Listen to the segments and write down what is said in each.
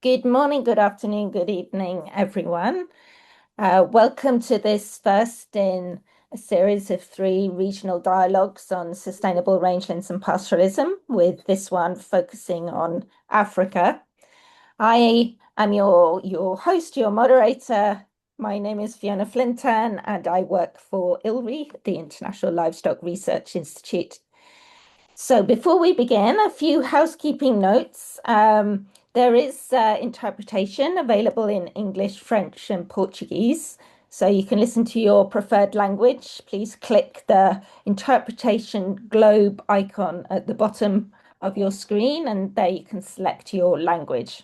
Good morning, good afternoon, good evening, everyone. Welcome to this first in a series of three regional dialogues on sustainable rangelands and pastoralism, with this one focusing on Africa. I am your host, your moderator. My name is Fiona Flinton, and I work for ILRI, the International Livestock Research Institute. So before we begin, a few housekeeping notes. There is interpretation available in English, French, and Portuguese. So you can listen to your preferred language. Please click the interpretation globe icon at the bottom of your screen, and there you can select your language.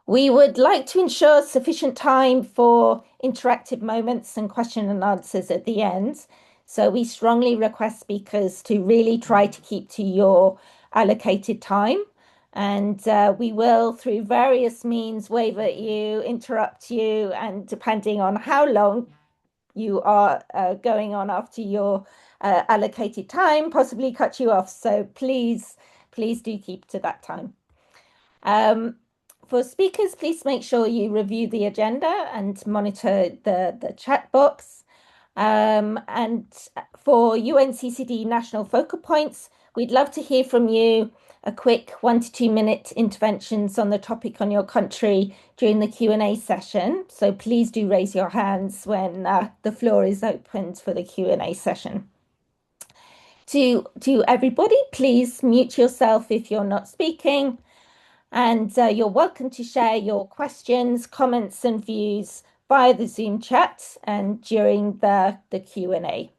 We would like to ensure sufficient time for interactive moments and question and answers at the end. So we strongly request speakers to really try to keep to your allocated time. And we will, through various means, wave at you, interrupt you, and depending on how long you are going on after your allocated time, possibly cut you off. So please do keep to that time. For speakers, please make sure you review the agenda and monitor the chat box. And for UNCCD national focal points, we'd love to hear from you a quick 1 to 2 minute interventions on the topic on your country during the Q&A session. So please do raise your hands when the floor is opened for the Q&A session. To everybody, please mute yourself if you're not speaking. And you're welcome to share your questions, comments, and views via the Zoom chat and during the Q&A.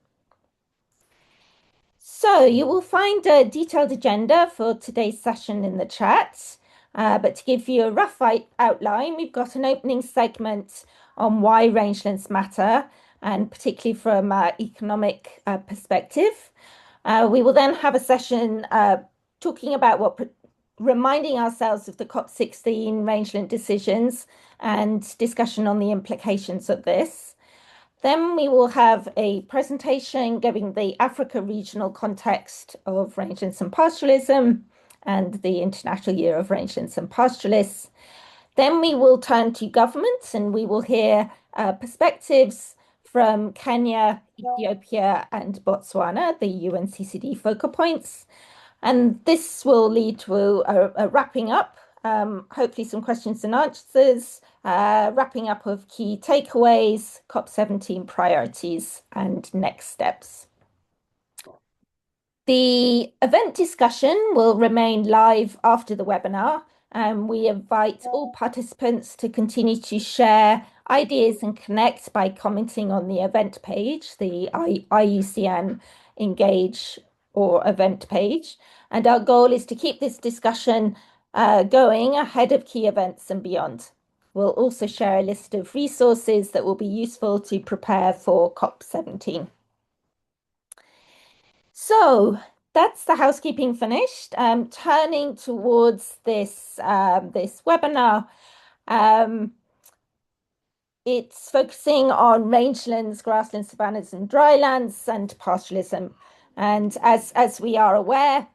So you will find a detailed agenda for today's session in the chat. But to give you a rough outline, we've got an opening segment on why rangelands matter, and particularly from an economic perspective. We will then have a session talking about reminding ourselves of the COP16 rangeland decisions and discussion on the implications of this. Then we will have a presentation giving the Africa regional context of rangelands and pastoralism and the International Year of Rangelands and Pastoralists. Then we will turn to governments and we will hear perspectives from Kenya, Ethiopia, and Botswana, the UNCCD focal points. And this will lead to a wrapping up, hopefully some questions and answers, wrapping up of key takeaways, COP17 priorities, and next steps. The event discussion will remain live after the webinar, and we invite all participants to continue to share ideas and connect by commenting on the event page, the IUCN Engage or event page. And our goal is to keep this discussion going ahead of key events and beyond. We'll also share a list of resources that will be useful to prepare for COP17. So that's the housekeeping finished. Turning towards this webinar, it's focusing on rangelands, grasslands, savannas, and drylands, and pastoralism. And as we are aware,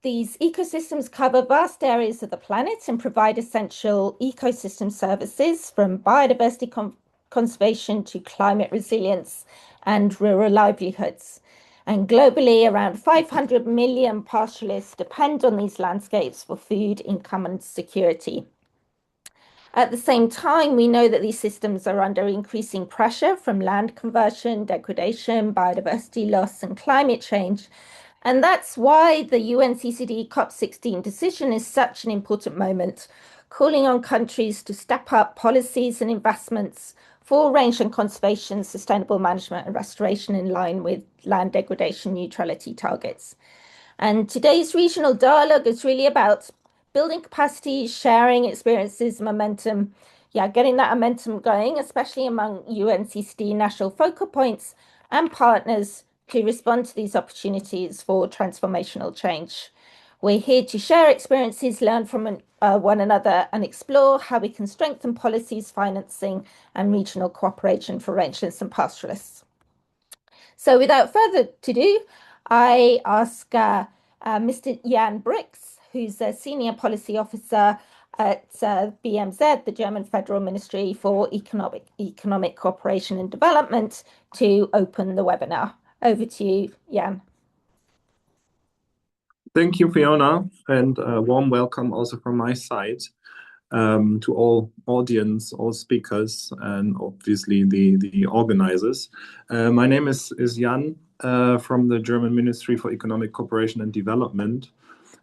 these ecosystems cover vast areas of the planet and provide essential ecosystem services from biodiversity conservation to climate resilience and rural livelihoods. And globally, around 500 million pastoralists depend on these landscapes for food, income, and security. At the same time, we know that these systems are under increasing pressure from land conversion, degradation, biodiversity loss, and climate change. And that's why the UNCCD COP16 decision is such an important moment, calling on countries to step up policies and investments for rangeland conservation, sustainable management, and restoration in line with land degradation neutrality targets. And today's regional dialogue is really about building capacity, sharing experiences, momentum, getting that momentum going, especially among UNCCD national focal points and partners to respond to these opportunities for transformational change. We're here to share experiences, learn from one another, and explore how we can strengthen policies, financing, and regional cooperation for rangelands and pastoralists. So without further ado, I ask Mr. Jan Brix, who's a Senior Policy Officer at BMZ, the German Federal Ministry for Economic Cooperation and Development, to open the webinar. Over to you, Jan. Thank you, Fiona, and a warm welcome also from my side to all audience, all speakers, and obviously the organizers. My name is Jan from the German Ministry for Economic Cooperation and Development.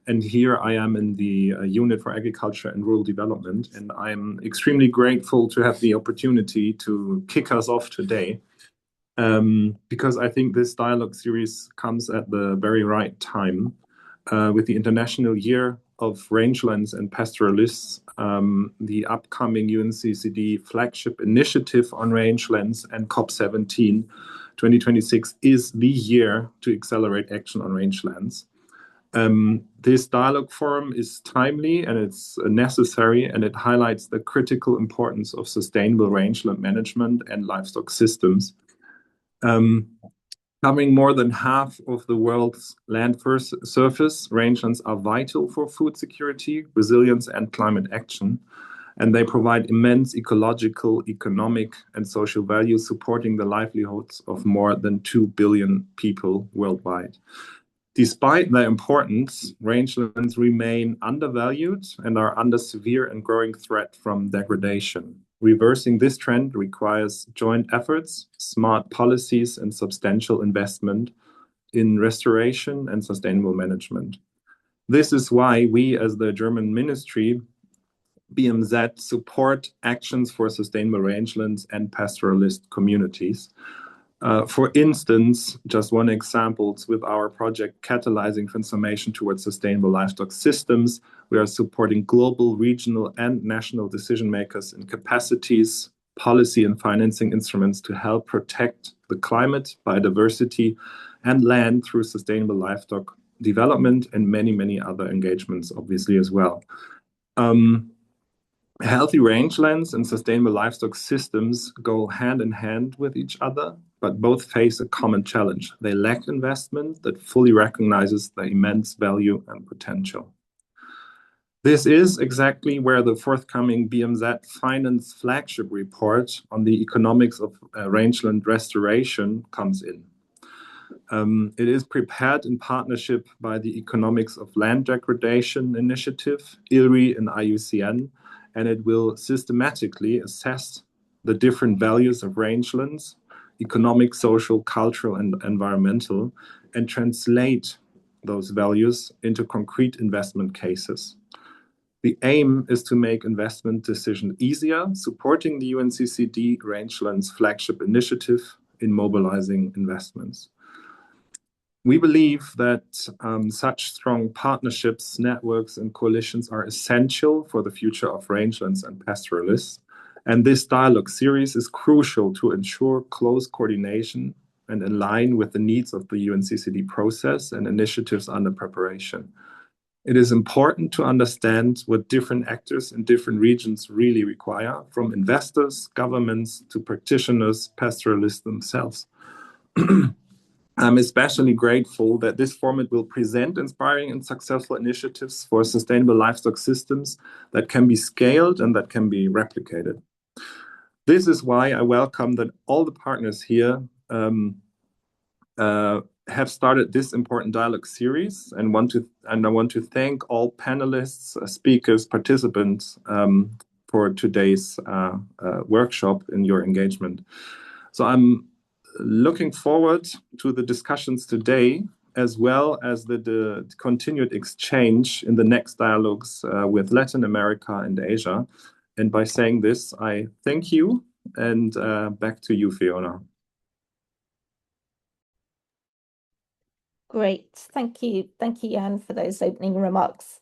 And here I am in the Unit for Agriculture and Rural Development. And I'm extremely grateful to have the opportunity to kick us off today. Because I think this dialogue series comes at the very right time with the International Year of Rangelands and Pastoralists, the upcoming UNCCD flagship initiative on rangelands and COP17 2026 is the year to accelerate action on rangelands. This dialogue forum is timely and it's necessary, and it highlights the critical importance of sustainable rangeland management and livestock systems. Covering more than half of the world's land surface, rangelands are vital for food security, resilience, and climate action. And they provide immense ecological, economic, and social value, supporting the livelihoods of more than 2 billion people worldwide. Despite their importance, rangelands remain undervalued and are under severe and growing threat from degradation. Reversing this trend requires joint efforts, smart policies, and substantial investment in restoration and sustainable management. This is why we, as the German Ministry, BMZ, support actions for sustainable rangelands and pastoralist communities. For instance, just one example, with our project Catalyzing Transformation Towards Sustainable Livestock Systems, we are supporting global, regional, and national decision makers in capacities, policy, and financing instruments to help protect the climate, biodiversity, and land through sustainable livestock development and many, many other engagements, obviously, as well. Healthy rangelands and sustainable livestock systems go hand in hand with each other, but both face a common challenge. They lack investment that fully recognizes the immense value and potential. This is exactly where the forthcoming BMZ Finance flagship report on the economics of rangeland restoration comes in. It is prepared in partnership by the Economics of Land Degradation Initiative, ILRI, and IUCN, and it will systematically assess the different values of rangelands, economic, social, cultural, and environmental, and translate those values into concrete investment cases. The aim is to make investment decisions easier, supporting the UNCCD Rangelands flagship initiative in mobilizing investments. We believe that such strong partnerships, networks, and coalitions are essential for the future of rangelands and pastoralists. And this dialogue series is crucial to ensure close coordination and align with the needs of the UNCCD process and initiatives under preparation. It is important to understand what different actors in different regions really require, from investors, governments, to practitioners, pastoralists themselves. I'm especially grateful that this format will present inspiring and successful initiatives for sustainable livestock systems that can be scaled and that can be replicated. This is why I welcome that all the partners here have started this important dialogue series, and I want to thank all panelists, speakers, participants for today's workshop and your engagement. So I'm looking forward to the discussions today, as well as the continued exchange in the next dialogues with Latin America and Asia. And by saying this, I thank you, and back to you, Fiona. Great. Thank you. Thank you, Jan, for those opening remarks.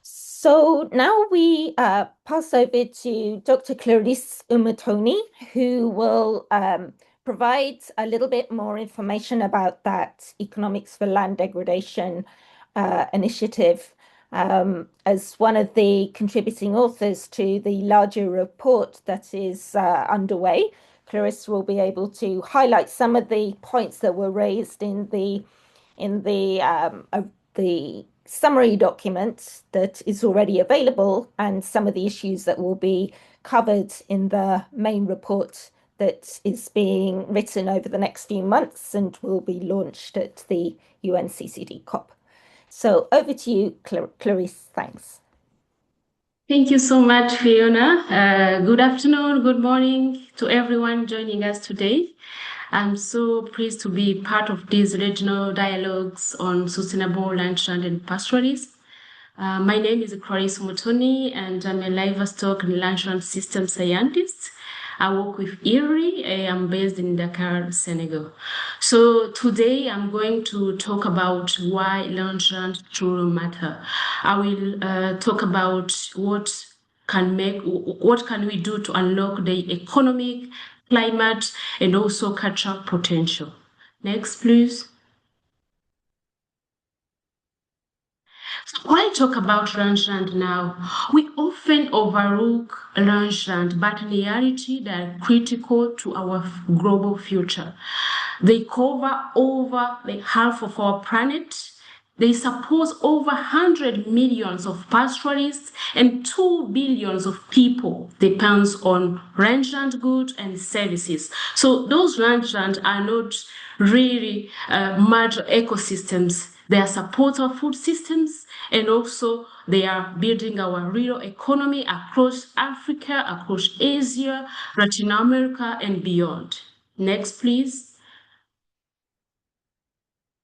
So now we pass over to Dr. Clarice Umatoni, who will provide a little bit more information about that Economics for Land Degradation initiative. As one of the contributing authors to the larger report that is underway, Clarice will be able to highlight some of the points that were raised in the summary document that is already available and some of the issues that will be covered in the main report that is being written over the next few months and will be launched at the UNCCD COP. So over to you, Clarice. Thanks. Thank you so much, Fiona. Good afternoon, good morning to everyone joining us today. I'm so pleased to be part of these regional dialogues on sustainable rangeland and pastoralism. My name is Clarice Mutoni, and I'm a livestock and rangeland system scientist. I work with IRRI. I'm based in Dakar, Senegal. So today I'm going to talk about why rangeland truly matter. I will talk about what can we do to unlock the economic, climate, and also cultural potential. Next, please. So when I talk about rangeland now, we often overlook rangeland, but in reality, they are critical to our global future. They cover over half of our planet. They support over 100 millions of pastoralists and 2 billions of people depends on rangeland goods and services. So those rangeland are not really major ecosystems. They are support our food systems, and also they are building our real economy across Africa, across Asia, Latin America, and beyond. Next, please.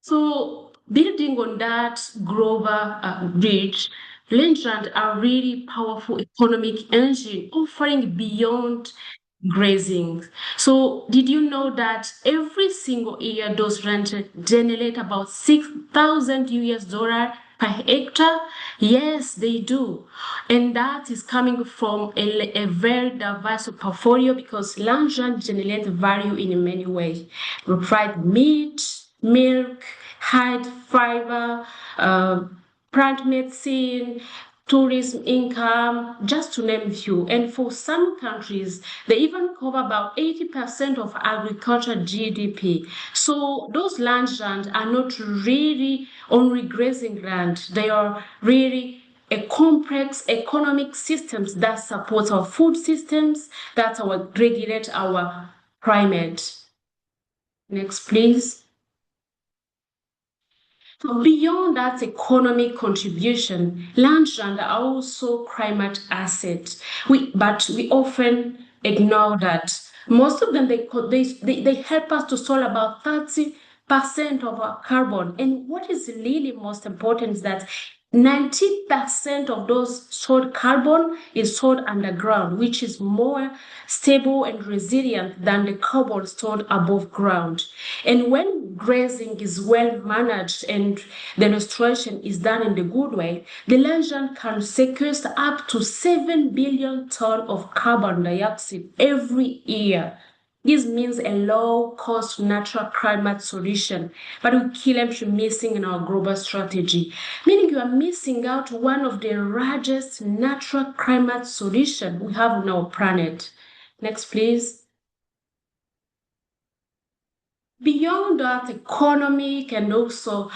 So building on that global reach, rangeland are really powerful economic engine offering beyond grazing. So did you know that every single year those ranches generate about 6,000 US dollar per hectare? Yes, they do. And that is coming from a very diverse portfolio because rangeland generate value in many ways. We provide meat, milk, hide, fiber, plant medicine, tourism income, just to name a few. And for some countries, they even cover about 80% of agriculture GDP. So those rangelands are not really only grazing land. They are really a complex economic systems that support our food systems, that regulate our climate. Next, please. So beyond that economic contribution, rangeland are also climate assets. But we often ignore that. Most of them, they help us to store about 30% of our carbon. And what is really most important is that 90% of those stored carbon is stored underground, which is more stable and resilient than the carbon stored above ground. And when grazing is well managed and the restoration is done in the good way, the rangeland can sequester up to 7 billion tons of carbon dioxide every year. This means a low-cost natural climate solution, but we keep actually missing in our global strategy, meaning you are missing out one of the largest natural climate solutions we have on our planet. Next, please. Beyond that economic and also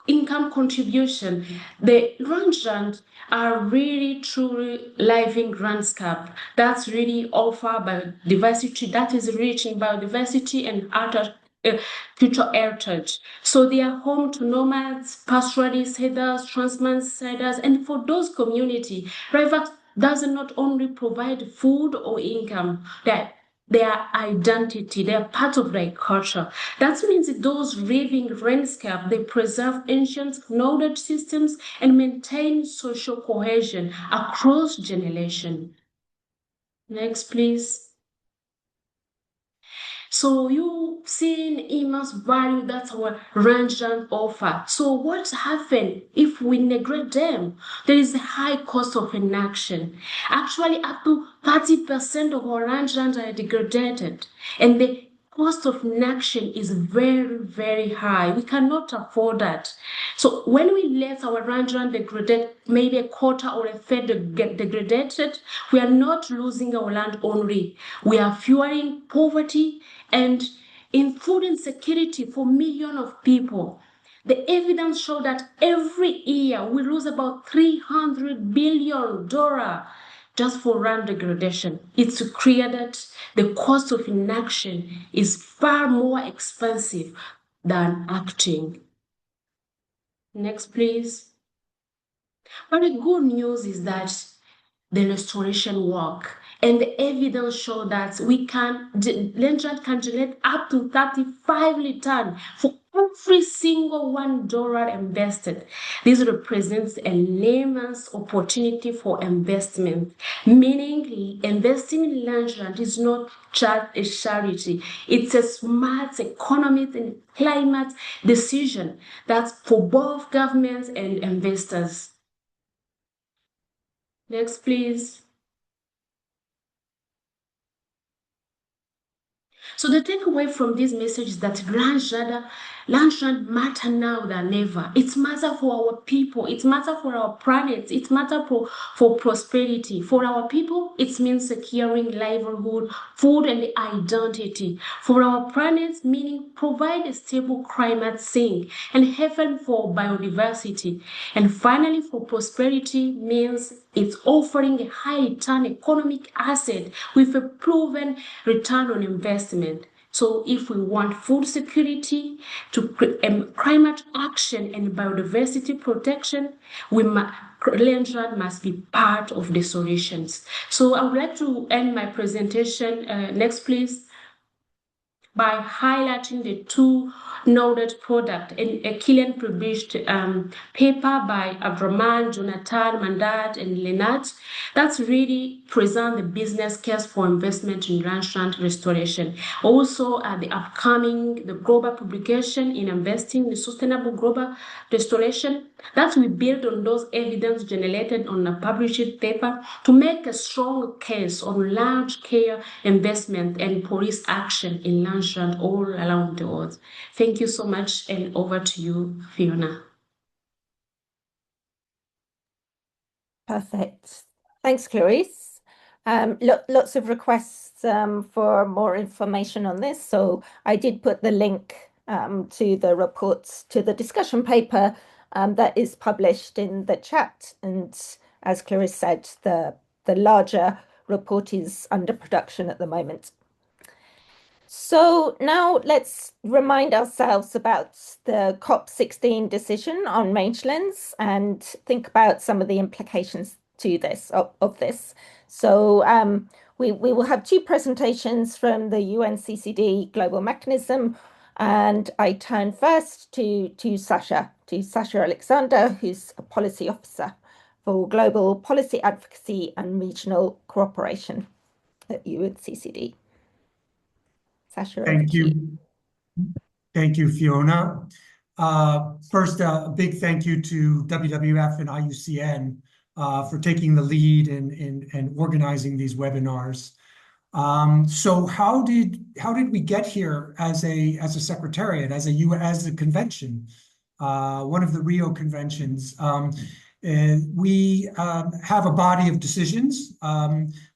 income contribution, the rangelands are really truly living landscape that's really offer biodiversity, that is rich in biodiversity and future heritage. So they are home to nomads, pastoralists, herders, transplanters, and for those community, private does not only provide food or income, that their identity, they're part of their culture. That means that those living landscape, they preserve ancient knowledge systems and maintain social cohesion across generations. Next, please. So you've seen immense value that our rangeland offer. So what happens if we neglect them? There is a high cost of inaction. Actually, up to 30% of our rangelands are degraded, and the cost of inaction is very, very high. We cannot afford that. So when we let our rangeland degrade, maybe a quarter or a third get degraded, we are not losing our land only. We are fueling poverty and in food insecurity for millions of people. The evidence shows that every year we lose about $300 billion just for land degradation. It's clear that the cost of inaction is far more expensive than acting. Next, please. But the good news is that the restoration work and the evidence show that Rangelands can generate up to 35 return for every single $1 invested. This represents a layman's opportunity for investment, meaning investing in Rangelands is not just a charity. It's a smart economic and climate decision that's for both governments and investors. Next, please. So the takeaway from this message is that Rangelands matter now than ever. It matters for our people. It matters for our planet. It matters for prosperity. For our people, it means securing livelihood, food, and identity. For our planet, meaning provide a stable climate sink and heaven for biodiversity. And finally, for prosperity means it's offering a high return economic asset with a proven return on investment. So if we want food security, climate action and biodiversity protection, Rangelands must be part of the solutions. So I would like to end my presentation, next please, by highlighting the two noted products in a Killian published paper by Abraman, Jonathan, Mandat, and Lenat that's really present the business case for investment in Rangelands restoration. Also, the global publication in investing in sustainable global restoration that we build on those evidence generated on a published paper to make a strong case on large-scale investment and police action in Rangelands all around the world. Thank you so much, and over to you, Fiona. Perfect. Thanks, Clarice. Lots of requests for more information on this. So I did put the link to the reports, to the discussion paper that is published in the chat. And as Clarice said, the larger report is under production at the moment. So now let's remind ourselves about the COP16 decision on rangelands and think about some of the implications to this of this. So we will have two presentations from the UNCCD Global Mechanism, and I turn first to Sasha Alexander, who's a policy officer for global policy advocacy and regional cooperation at UNCCD. Sasha, thank you. Thank you, Fiona. First, a big thank you to WWF and IUCN for taking the lead in organizing these webinars. So how did we get here as a secretariat, as a convention, one of the Rio conventions? We have a body of decisions,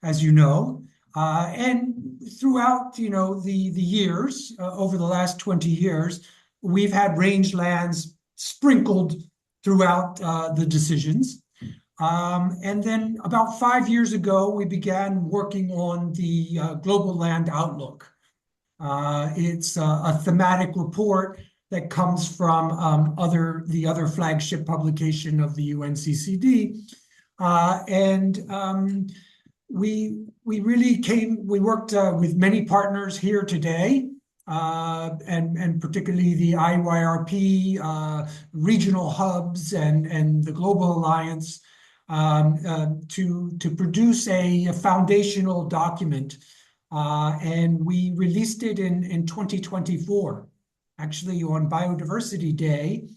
as you know, and throughout the years, over the last 20 years, we've had rangelands sprinkled throughout the decisions. And then about 5 years ago, we began working on the Global Land Outlook. It's a thematic report that comes from the other flagship publication of the UNCCD. We worked with many partners here today, and particularly the IYRP, regional hubs, and the Global Alliance, to produce a foundational document, and we released it in 2024, actually on Biodiversity Day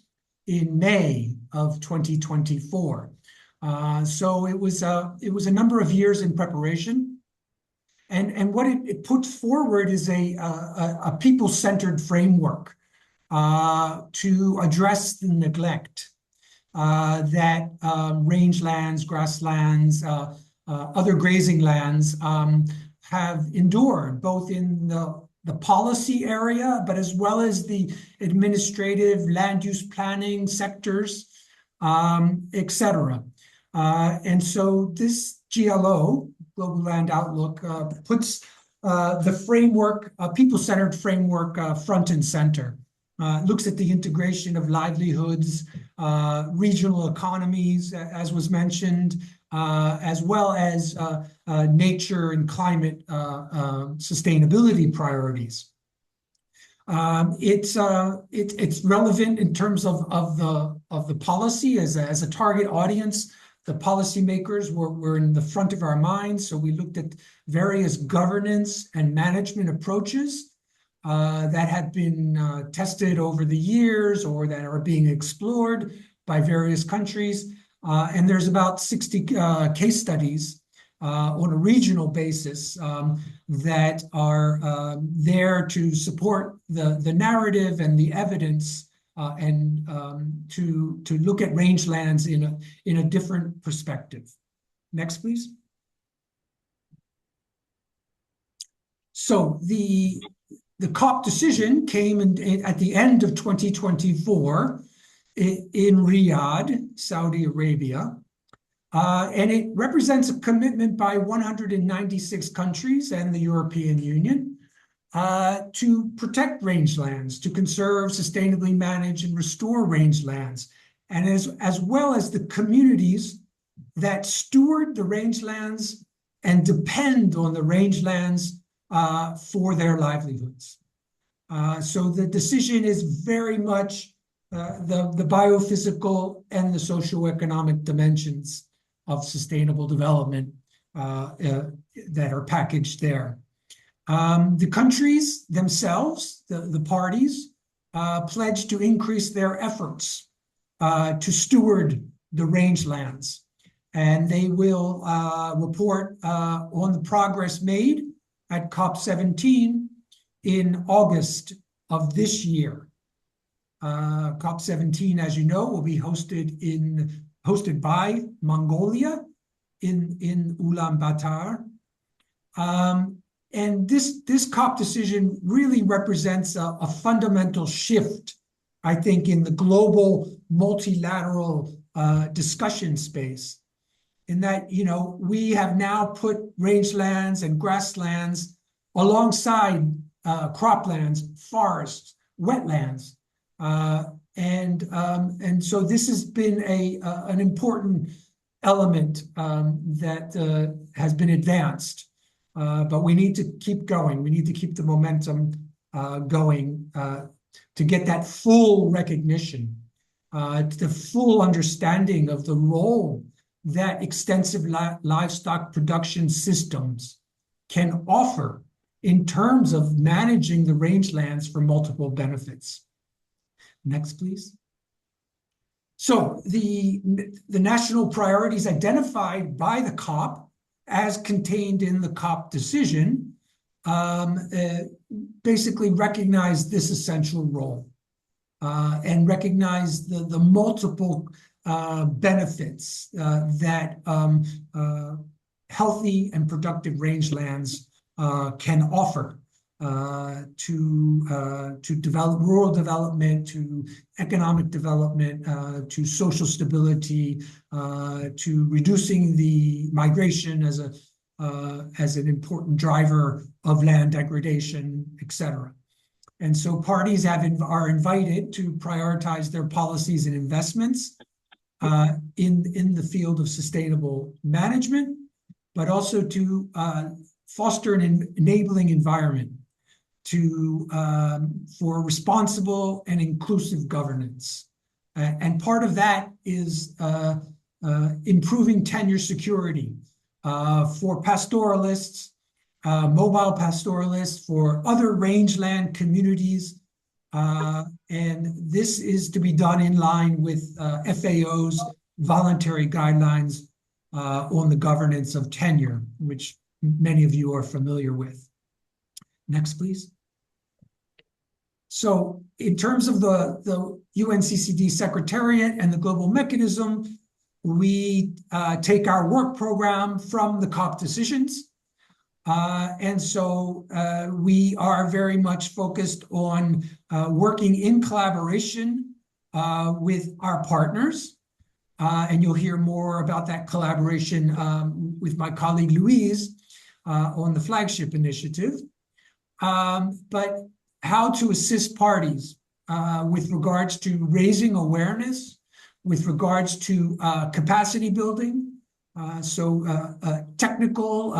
in May of 2024. So it was a number of years in preparation, and what it puts forward is a people-centered framework to address the neglect that rangelands, grasslands, other grazing lands have endured, both in the the policy area, but as well as the administrative land use planning sectors, etc. And so this GLO, Global Land Outlook, puts the framework, people-centered framework, front and center. Looks at the integration of livelihoods, regional economies, as was mentioned, as well as nature and climate sustainability priorities. It's relevant in terms of the policy as a target audience. The policymakers were in the front of our minds, so we looked at various governance and management approaches that have been tested over the years or that are being explored by various countries. And there's about 60 case studies on a regional basis that are there to support the narrative and the evidence and to look at rangelands in a different perspective. Next, please. So the COP decision came at the end of 2024 in Riyadh, Saudi Arabia. And it represents a commitment by 196 countries and the European Union to protect rangelands, to conserve, sustainably manage, and restore rangelands, and as well as the communities that steward the rangelands and depend on the rangelands for their livelihoods. So the decision is very much the biophysical and the socioeconomic dimensions of sustainable development that are packaged there. The countries themselves, the parties, pledge to increase their efforts to steward the rangelands. And they will report on the progress made at COP17 in August of this year. COP17, as you know, will be hosted by Mongolia in Ulaanbaatar. And this COP decision really represents a fundamental shift, I think, in the global multilateral discussion space, in that, you know, we have now put rangelands and grasslands alongside croplands, forests, wetlands. And so this has been an important element that has been advanced. But we need to keep going. We need to keep the momentum going to get that full recognition, the full understanding of the role that extensive livestock production systems can offer in terms of managing the rangelands for multiple benefits. Next, please. So the national priorities identified by the COP as contained in the COP decision basically recognize this essential role and recognize the multiple benefits that healthy and productive rangelands can offer to develop rural development, to economic development, to social stability, to reducing the migration as an important driver of land degradation, etc. And so parties are invited to prioritize their policies and investments in the field of sustainable management, but also to foster an enabling environment for responsible and inclusive governance. And part of that is improving tenure security for pastoralists, mobile pastoralists, for other rangeland communities. And this is to be done in line with FAO's voluntary guidelines on the governance of tenure, which many of you are familiar with. Next, please. So in terms of the UNCCD Secretariat and the global mechanism, we take our work program from the COP decisions. And so we are very much focused on working in collaboration with our partners. And you'll hear more about that collaboration with my colleague Louise on the flagship initiative. But how to assist parties with regards to raising awareness, with regards to capacity building, technical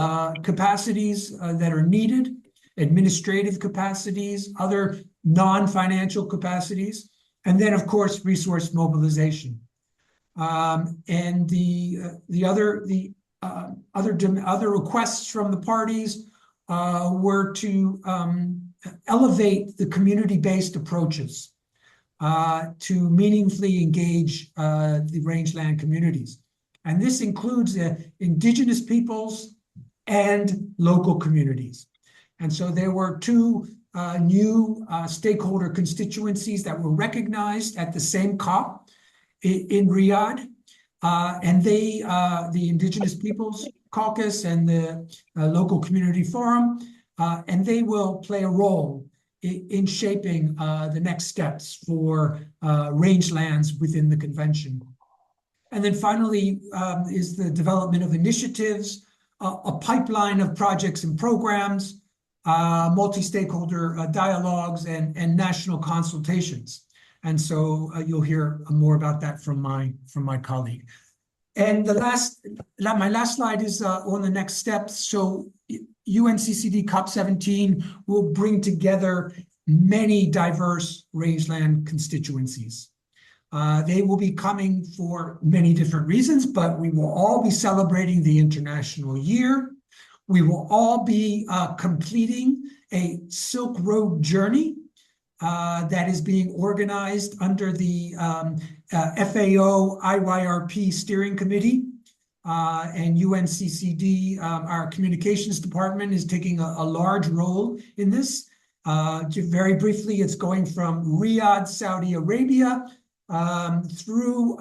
capacities that are needed, administrative capacities, other non-financial capacities, and then, of course, resource mobilization. And the other requests from the parties were to elevate the community-based approaches to meaningfully engage the rangeland communities. And this includes indigenous peoples and local communities. And so there were two new stakeholder constituencies that were recognized at the same COP in Riyadh. And they, the Indigenous Peoples Caucus and the Local Community Forum, and they will play a role in shaping the next steps for rangelands within the convention. And then finally is the development of initiatives, a pipeline of projects and programs, multi-stakeholder dialogues, and national consultations. And so you'll hear more about that from my colleague. And my last slide is on the next steps. So UNCCD COP17 will bring together many diverse rangeland constituencies. They will be coming for many different reasons, but we will all be celebrating the International Year. We will all be completing a Silk Road journey that is being organized under the FAO IYRP Steering Committee. And UNCCD, our communications department, is taking a large role in this. Very briefly, it's going from Riyadh, Saudi Arabia, through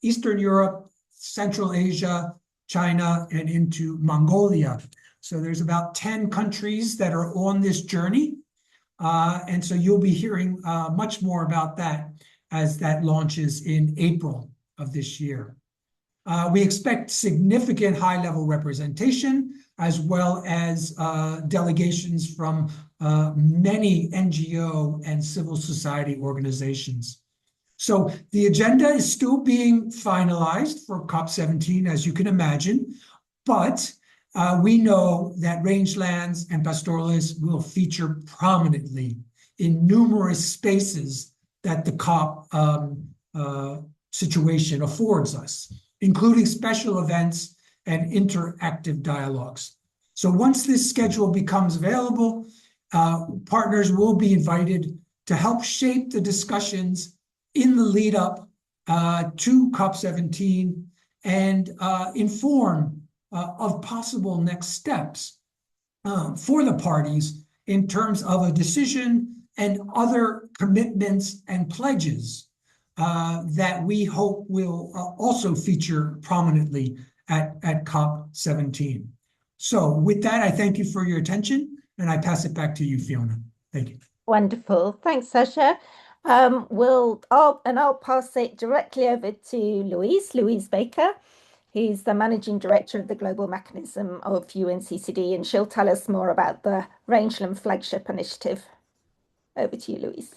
Eastern Europe, Central Asia, China, and into Mongolia. So there's about 10 countries that are on this journey. And so you'll be hearing much more about that as that launches in April of this year. We expect significant high-level representation, as well as delegations from many NGO and civil society organizations. So the agenda is still being finalized for COP17, as you can imagine, but we know that rangelands and pastoralists will feature prominently in numerous spaces that the COP situation affords us, including special events and interactive dialogues. So once this schedule becomes available, partners will be invited to help shape the discussions in the lead up to COP17 and inform of possible next steps for the parties in terms of a decision and other commitments and pledges that we hope will also feature prominently at COP17. So with that, I thank you for your attention, and I pass it back to you, Fiona. Thank you. Wonderful. Thanks, Sasha. I'll pass it directly over to Louise Baker. He's the Managing Director of the Global Mechanism of UNCCD, and she'll tell us more about the Rangeland Flagship Initiative. Over to you, Louise.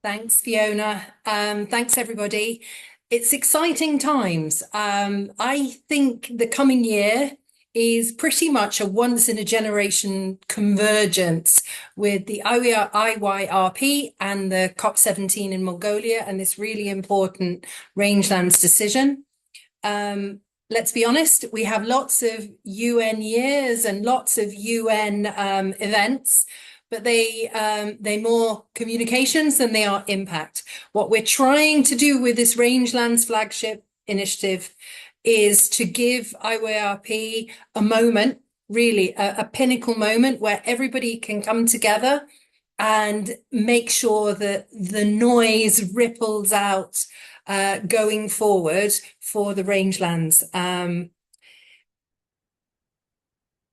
Thanks, Fiona. Thanks, everybody. It's exciting times. I think the coming year is pretty much a once-in-a-generation convergence with the IYRP and the COP17 in Mongolia and this really important rangelands decision. Let's be honest, we have lots of UN years and lots of UN events, but they're more communications than they are impact. What we're trying to do with this Rangelands Flagship Initiative is to give IYRP a moment, really a pinnacle moment where everybody can come together and make sure that the noise ripples out going forward for the rangelands.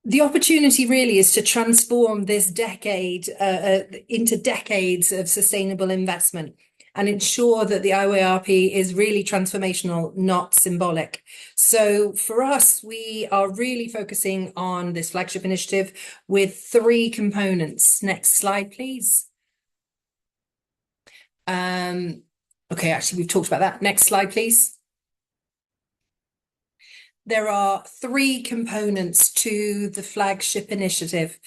The opportunity really is to transform this decade into decades of sustainable investment and ensure that the IYRP is really transformational, not symbolic. So for us, we are really focusing on this flagship initiative with 3 components. Next slide, please. Okay, actually, we've talked about that. Next slide, please. There are 3 components to the flagship initiative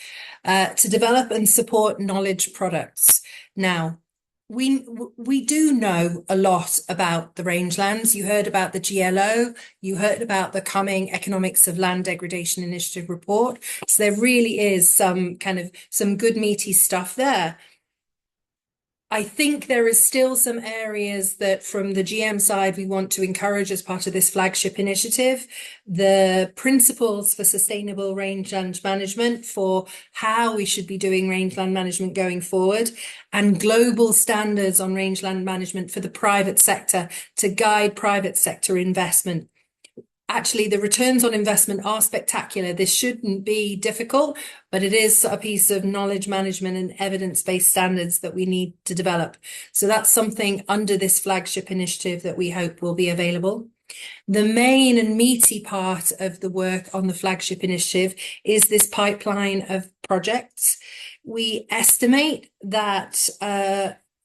to develop and support knowledge products. Now, we do know a lot about the rangelands. You heard about the GLO, you heard about the coming Economics of Land Degradation Initiative report. So there really is some good meaty stuff there. I think there is still some areas that from the GM side we want to encourage as part of this flagship initiative. The principles for sustainable rangeland management, for how we should be doing rangeland management going forward, and global standards on rangeland management for the private sector to guide private sector investment. Actually, the returns on investment are spectacular. This shouldn't be difficult, but it is a piece of knowledge management and evidence-based standards that we need to develop. So that's something under this flagship initiative that we hope will be available. The main and meaty part of the work on the flagship initiative is this pipeline of projects. We estimate that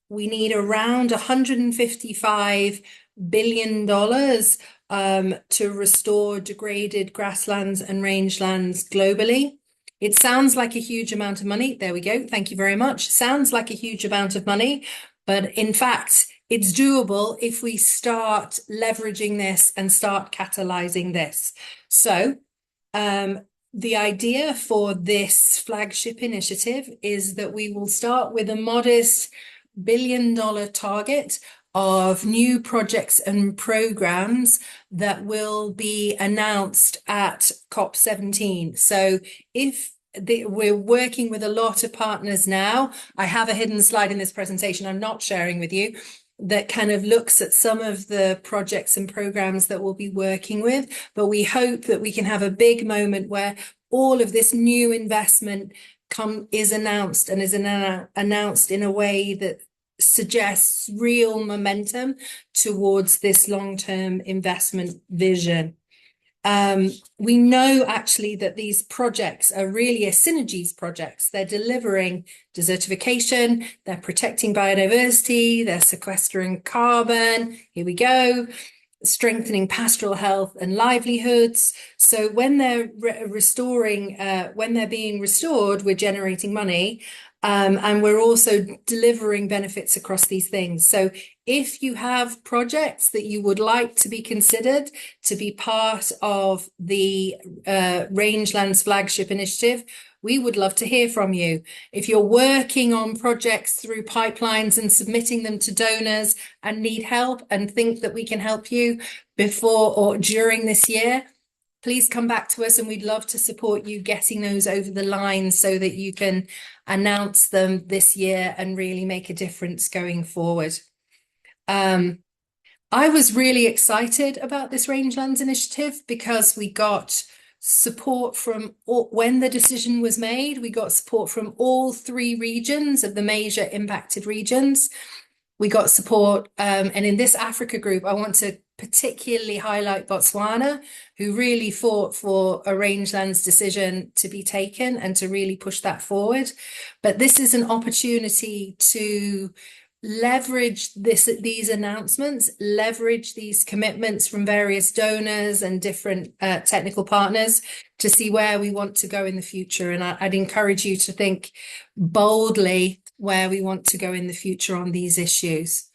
we need around $155 billion to restore degraded grasslands and rangelands globally. It sounds like a huge amount of money. There we go. Thank you very much. Sounds like a huge amount of money, but in fact, it's doable if we start leveraging this and start catalyzing this. So the idea for this flagship initiative is that we will start with a modest $1 billion target of new projects and programs that will be announced at COP17. So we're working with a lot of partners now. I have a hidden slide in this presentation I'm not sharing with you that kind of looks at some of the projects and programs that we'll be working with, but we hope that we can have a big moment where all of this new investment is announced and is announced in a way that suggests real momentum towards this long-term investment vision. We know actually that these projects are really synergies projects. They're delivering desertification, they're protecting biodiversity, they're sequestering carbon, here we go, strengthening pastoral health and livelihoods. So when they're when they're being restored, we're generating money. And we're also delivering benefits across these things. So if you have projects that you would like to be considered to be part of the Rangelands flagship initiative, we would love to hear from you. If you're working on projects through pipelines and submitting them to donors and need help and think that we can help you before or during this year, please come back to us and we'd love to support you getting those over the line so that you can announce them this year and really make a difference going forward. I was really excited about this Rangelands initiative because we got support from when the decision was made, we got support from all 3 regions of the major impacted regions. We got support, and in this Africa group, I want to particularly highlight Botswana, who really fought for a rangelands decision to be taken and to really push that forward. But this is an opportunity to leverage these announcements, leverage these commitments from various donors and different technical partners to see where we want to go in the future. And I'd encourage you to think boldly where we want to go in the future on these issues.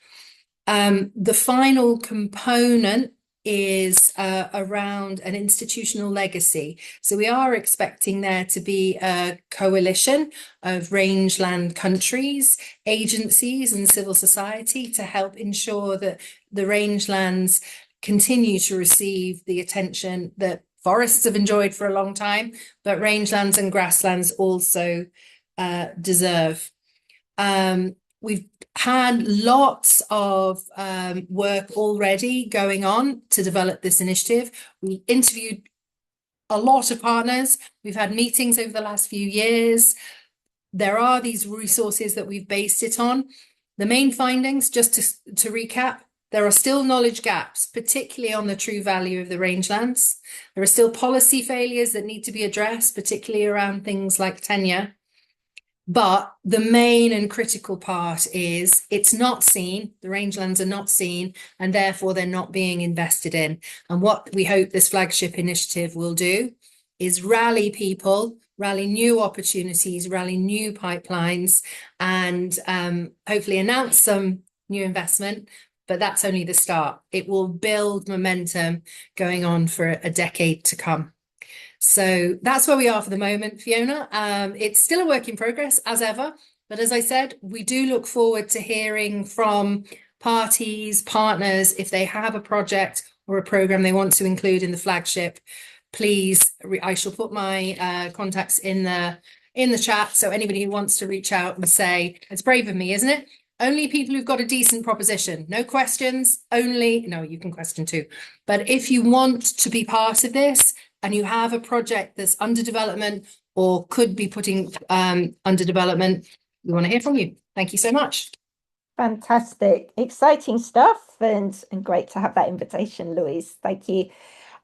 The final component is around an institutional legacy. So we are expecting there to be a coalition of rangeland countries, agencies and civil society to help ensure that the rangelands continue to receive the attention that forests have enjoyed for a long time, but rangelands and grasslands also deserve. We've had lots of work already going on to develop this initiative. We interviewed a lot of partners. We've had meetings over the last few years. There are these resources that we've based it on. The main findings, just to recap, there are still knowledge gaps, particularly on the true value of the rangelands. There are still policy failures that need to be addressed, particularly around things like tenure. But the main and critical part is it's not seen, the rangelands are not seen, and therefore they're not being invested in. And what we hope this flagship initiative will do is rally people, rally new opportunities, rally new pipelines, and hopefully announce some new investment. But that's only the start. It will build momentum going on for a decade to come. So that's where we are for the moment, Fiona. It's still a work in progress, as ever. But as I said, we do look forward to hearing from parties, partners, if they have a project or a program they want to include in the flagship. Please, I shall put my contacts in the chat. So anybody who wants to reach out and say, it's brave of me, isn't it? Only people who've got a decent proposition, no questions, no, you can question too. But if you want to be part of this and you have a project that's under development or could be putting under development, we want to hear from you. Thank you so much. Fantastic, exciting stuff, and great to have that invitation, Louise. Thank you.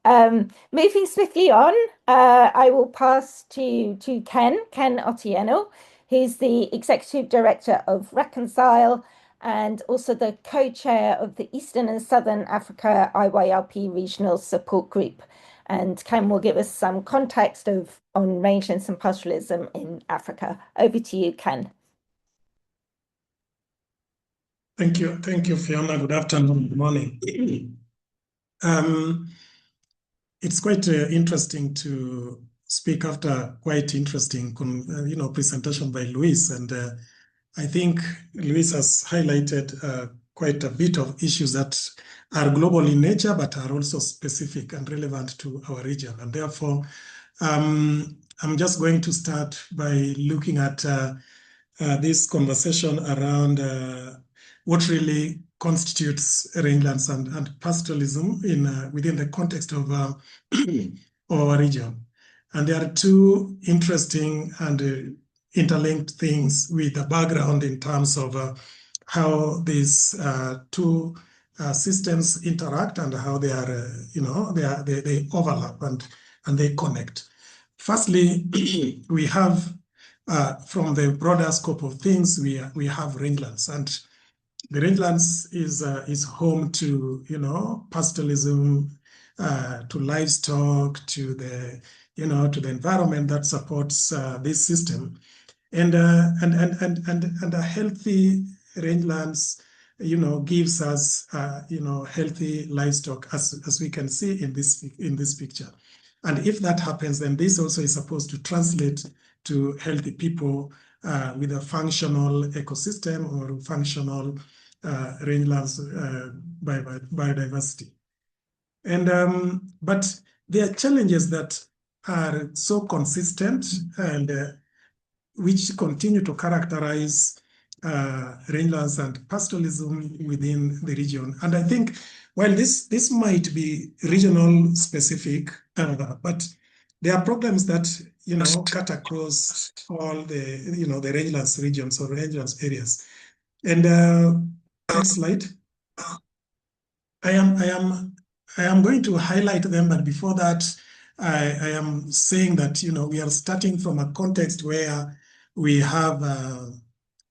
Moving swiftly on, I will pass to Ken Otieno. He's the Executive Director of Reconcile and also the co-chair of the Eastern and Southern Africa IYRP Regional Support Group. And Ken will give us some context on rangelands and pastoralism in Africa. Over to you, Ken. Thank you, Fiona. Good afternoon, good morning. It's quite interesting to speak after quite interesting, presentation by Luis, and I think Luis has highlighted quite a bit of issues that are global in nature, but are also specific and relevant to our region. And therefore, I'm just going to start by looking at this conversation around what really constitutes rangelands and pastoralism within the context of our region. And there are two interesting and interlinked things with the background in terms of how these two systems interact and how they are, they overlap and they connect. Firstly, we have, from the broader scope of things, we have rangelands, and the rangelands is home to, pastoralism, to livestock, to the environment that supports this system, and a healthy rangelands, gives us, healthy livestock, as we can see in this picture. And if that happens, then this also is supposed to translate to healthy people with a functional ecosystem or functional rangelands biodiversity. And but there are challenges that are so consistent and which continue to characterize rangelands and pastoralism within the region. And I think while this might be regional specific, but there are problems that cut across all the the rangelands regions or rangelands areas. And next slide. I am going to highlight them, but before that, I am saying that we are starting from a context where we have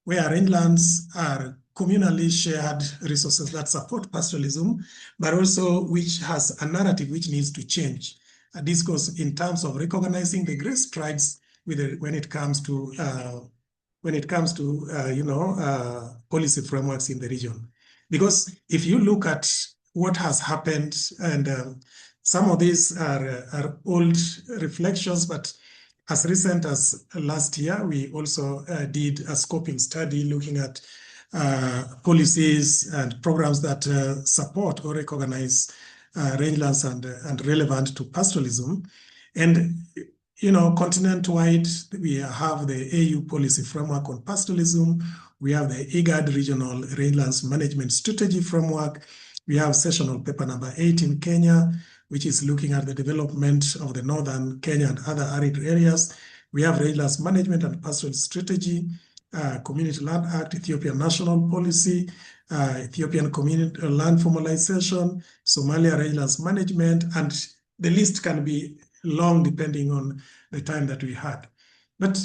where rangelands are communally shared resources that support pastoralism, but also which has a narrative which needs to change. This goes in terms of recognizing the great strides when it comes to policy frameworks in the region. Because if you look at what has happened, and some of these are old reflections, but as recent as last year, we also did a scoping study looking at policies and programs that support or recognize rangelands and relevant to pastoralism. And continent-wide, we have the AU policy framework on pastoralism. We have the IGAD regional rangelands management strategy framework. We have sessional paper number 8 in Kenya. which is looking at the development of the northern Kenya and other arid areas. We have rangelands management and pastoral strategy, Community Land Act, Ethiopian National Policy, Ethiopian Community Land Formalization, Somalia rangelands management, and the list can be long depending on the time that we had. But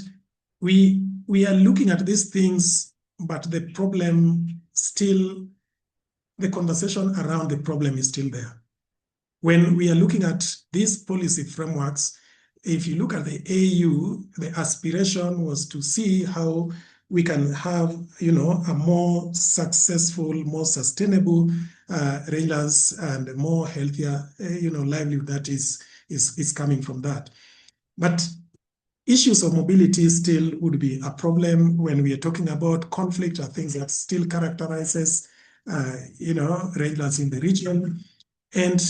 we are looking at these things, but the problem still, the conversation around the problem is still there. When we are looking at these policy frameworks, if you look at the AU, the aspiration was to see how we can have, a more successful, more sustainable rangelands and more healthier, livelihood that is coming from that. But issues of mobility still would be a problem when we are talking about conflict, are things that still characterizes, rangelands in the region. And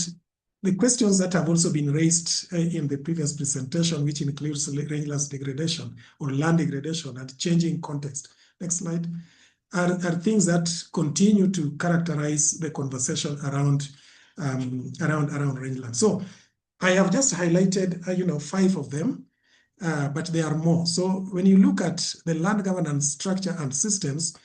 the questions that have also been raised in the previous presentation, which includes rangelands degradation or land degradation and changing context, next slide, are things that continue to characterize the conversation around rangelands. So I have just highlighted, 5 of them, but there are more. So when you look at the land governance structure and systems,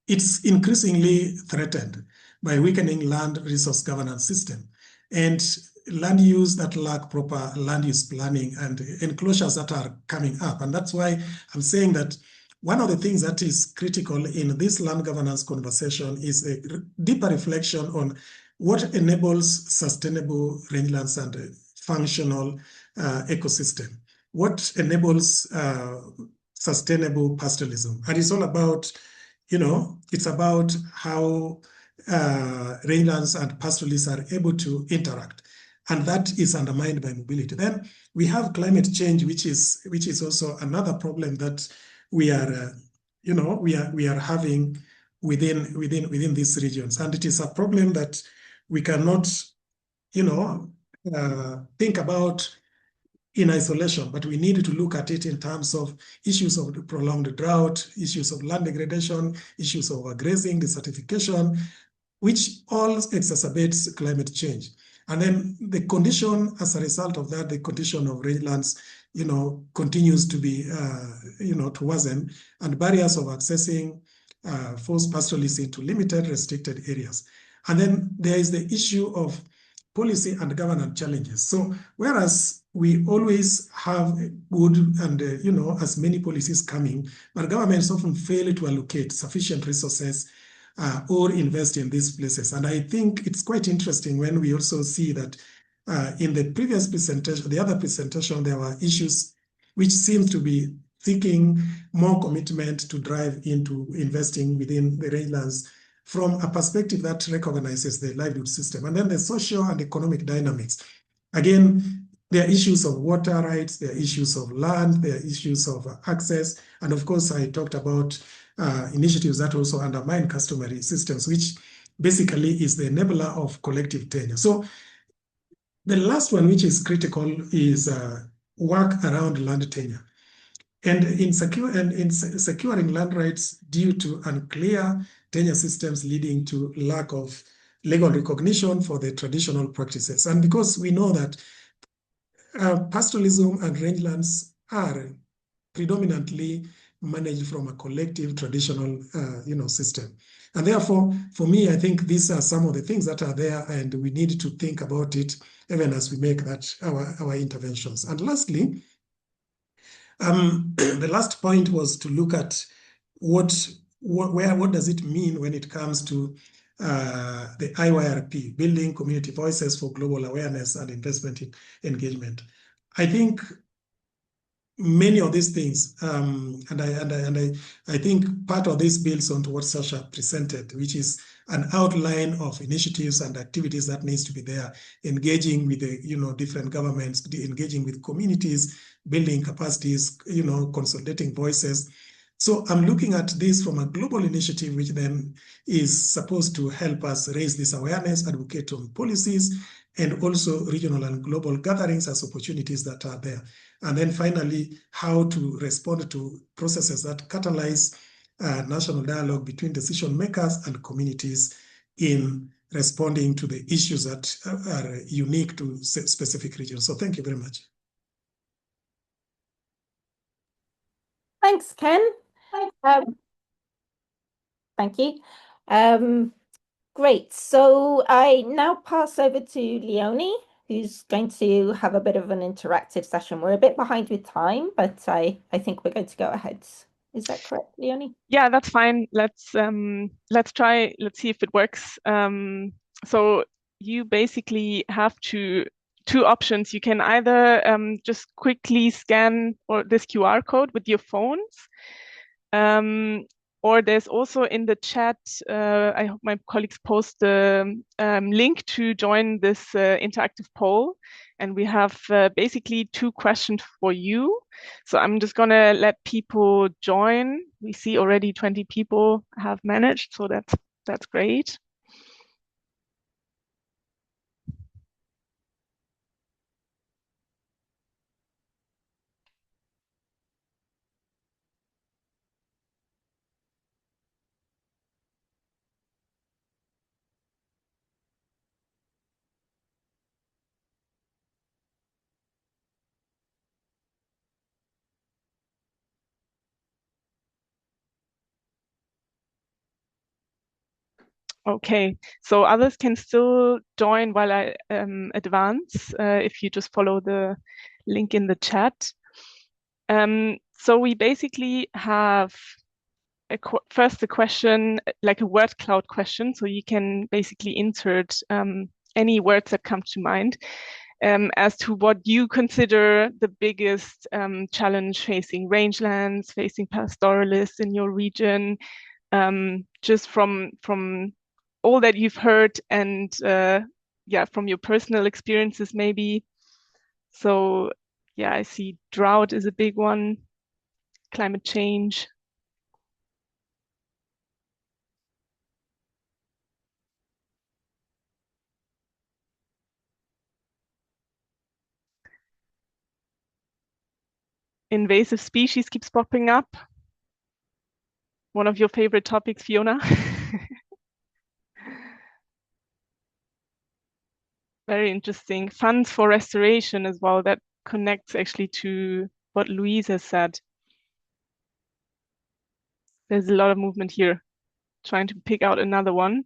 it's increasingly threatened by weakening land resource governance system and land use that lack proper land use planning and enclosures that are coming up. And that's why I'm saying that one of the things that is critical in this land governance conversation is a deeper reflection on what enables sustainable rangelands and functional ecosystem, what enables sustainable pastoralism. And it's all about, it's about how rangelands and pastoralists are able to interact, and that is undermined by mobility. Then we have climate change, which is also another problem that we are, we are having within these regions, and it is a problem that we cannot, think about in isolation, but we need to look at it in terms of issues of prolonged drought, issues of land degradation, issues of overgrazing, desertification, which all exacerbates climate change. And then the condition as a result of that, the condition of rangelands, continues to be, to worsen, and barriers of accessing force pastoralists into limited restricted areas. And then there is the issue of policy and governance challenges. So whereas we always have good and, as many policies coming, but governments often fail to allocate sufficient resources or invest in these places. And I think it's quite interesting when we also see that in the previous presentation, the other presentation, there were issues which seem to be seeking more commitment to drive into investing within the rangelands from a perspective that recognizes the livelihood system. And then the social and economic dynamics. Again, there are issues of water rights, there are issues of land, there are issues of access. And of course, I talked about initiatives that also undermine customary systems, which basically is the enabler of collective tenure. So the last one, which is critical, is work around land tenure. And in securing land rights due to unclear tenure systems leading to lack of legal recognition for the traditional practices. And because we know that pastoralism and rangelands are predominantly managed from a collective traditional system. And therefore, for me, I think these are some of the things that are there, and we need to think about it even as we make that our interventions. And lastly, the last point was to look at what does it mean when it comes to the IYRP, building community voices for global awareness and investment in engagement. I think many of these things, and I think part of this builds onto what Sasha presented, which is an outline of initiatives and activities that needs to be there, engaging with the different governments, engaging with communities, building capacities, consolidating voices. So I'm looking at this from a global initiative, which then is supposed to help us raise this awareness, advocate on policies, and also regional and global gatherings as opportunities that are there. And then finally, how to respond to processes that catalyze national dialogue between decision makers and communities in responding to the issues that are unique to specific regions. So thank you very much. Thanks, Ken. Thank you. Great. So I now pass over to Leonie, who's going to have a bit of an interactive session. We're a bit behind with time, but I think we're going to go ahead. Is that correct, Leonie? Yeah, that's fine. Let's try. Let's see if it works. So you basically have two options. You can either just quickly scan this QR code with your phones, or there's also in the chat, I hope my colleagues post the link to join this interactive poll. And we have basically 2 questions for you. So I'm just going to let people join. We see already 20 people have managed, so that's great. Okay, so others can still join while I advance if you just follow the link in the chat. So we basically have first a question, like a word cloud question. So you can basically insert any words that come to mind as to what you consider the biggest challenge facing rangelands, facing pastoralists in your region, just from all that you've heard and yeah, from your personal experiences maybe. So yeah, I see drought is a big one, climate change. Invasive species keeps popping up. One of your favorite topics, Fiona. Very interesting. Funds for restoration as well. That connects actually to what Louise has said. There's a lot of movement here. Trying to pick out another one.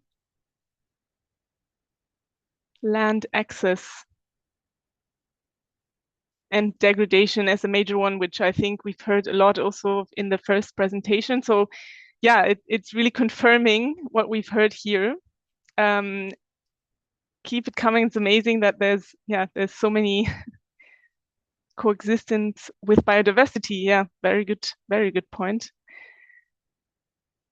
Land access and degradation as a major one, which I think we've heard a lot also in the first presentation. So yeah, it's really confirming what we've heard here. Keep it coming. It's amazing that there's so many coexistence with biodiversity. Yeah, very good point.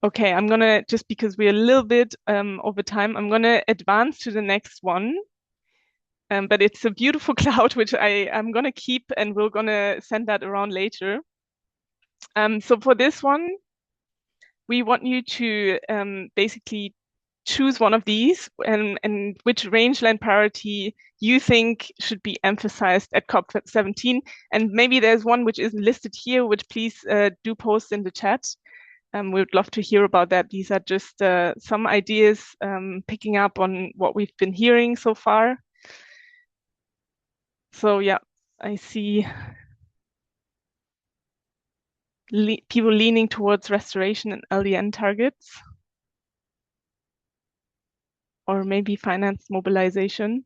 Okay, I'm gonna, just because we're a little bit over time, I'm gonna advance to the next one. But it's a beautiful cloud, which I'm gonna keep, and we're gonna send that around later. So for this one, we want you to basically choose one of these and which rangeland priority you think should be emphasized at COP17. And maybe there's one which isn't listed here, which please do post in the chat. We would love to hear about that. These are just some ideas picking up on what we've been hearing so far. So yeah, I see people leaning towards restoration and LDN targets, or maybe finance mobilization.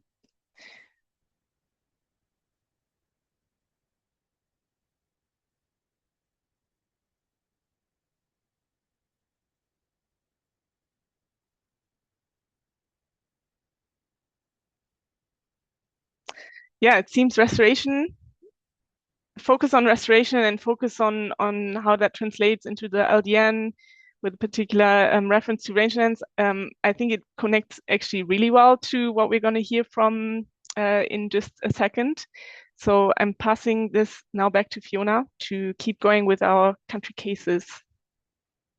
Yeah, it seems focus on restoration and focus on how that translates into the LDN with particular reference to rangelands. I think it connects actually really well to what we're going to hear from in just a second. So I'm passing this now back to Fiona to keep going with our country cases.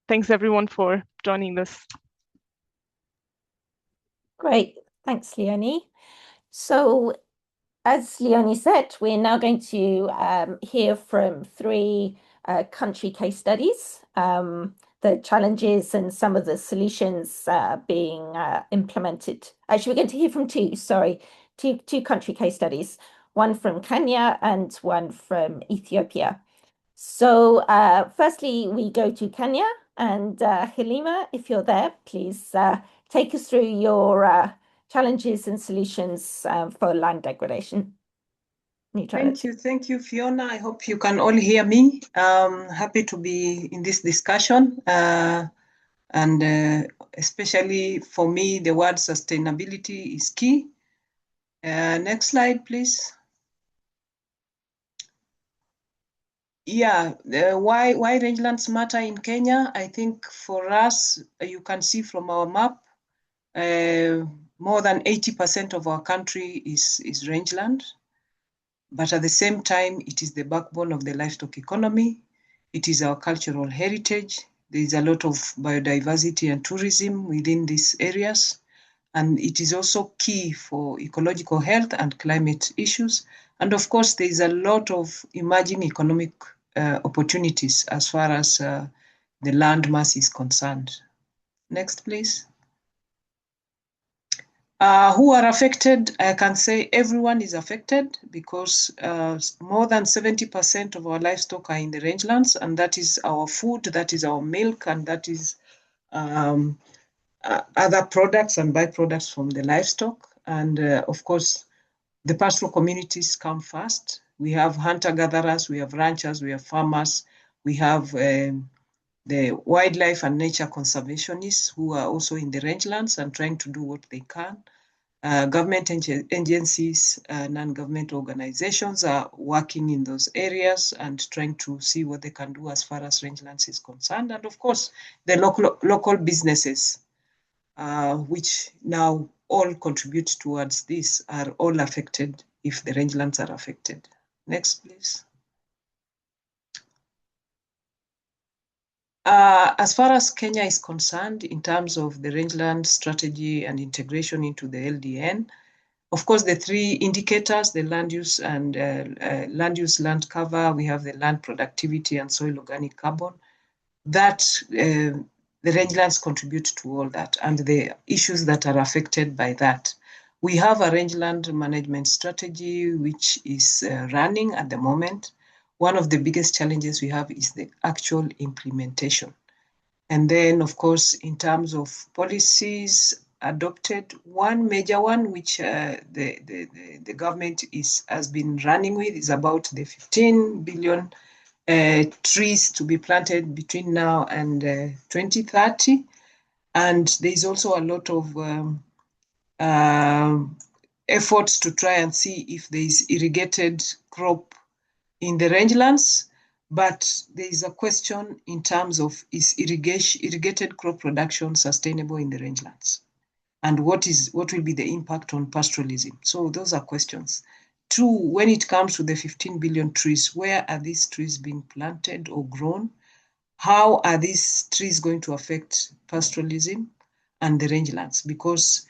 Thanks everyone for joining this. Great, thanks, Leonie. So as Leonie said, we're now going to hear from 3 country case studies. the challenges and some of the solutions being implemented. Actually, we're going to hear from two country case studies, one from Kenya and one from Ethiopia. So firstly, we go to Kenya, and Halima, if you're there, please take us through your challenges and solutions for land degradation. Thank you, Fiona. I hope you can all hear me. Happy to be in this discussion, and especially for me, the word sustainability is key. Next slide, please. Yeah, why rangelands matter in Kenya? I think for us, you can see from our map, more than 80% of our country is rangeland. But at the same time, it is the backbone of the livestock economy. It is our cultural heritage. There is a lot of biodiversity and tourism within these areas. And it is also key for ecological health and climate issues. And of course, there is a lot of emerging economic opportunities as far as the land mass is concerned. Next, please. Who are affected? I can say everyone is affected because more than 70% of our livestock are in the rangelands, and that is our food, that is our milk, and that is other products and byproducts from the livestock. And of course, the pastoral communities come first. We have hunter-gatherers, we have ranchers, we have farmers, we have the wildlife and nature conservationists who are also in the rangelands and trying to do what they can. Government agencies, non-government organizations are working in those areas and trying to see what they can do as far as rangelands is concerned. And of course, the local businesses, which now all contribute towards this, are all affected if the rangelands are affected. Next, please. As far as Kenya is concerned, in terms of the rangeland strategy and integration into the LDN, of course, the three indicators, the land use and land use, land cover, we have the land productivity and soil organic carbon, that the rangelands contribute to all that and the issues that are affected by that. We have a rangeland management strategy which is running at the moment. One of the biggest challenges we have is the actual implementation. And then, of course, in terms of policies adopted, one major one, which the government has been running with, is about the 15 billion trees to be planted between now and 2030. And there's also a lot of efforts to try and see if there is irrigated crop in the rangelands, but there is a question in terms of, is irrigated crop production sustainable in the rangelands? And what will be the impact on pastoralism? So those are questions. Two, when it comes to the 15 billion trees, where are these trees being planted or grown? How are these trees going to affect pastoralism and the rangelands? Because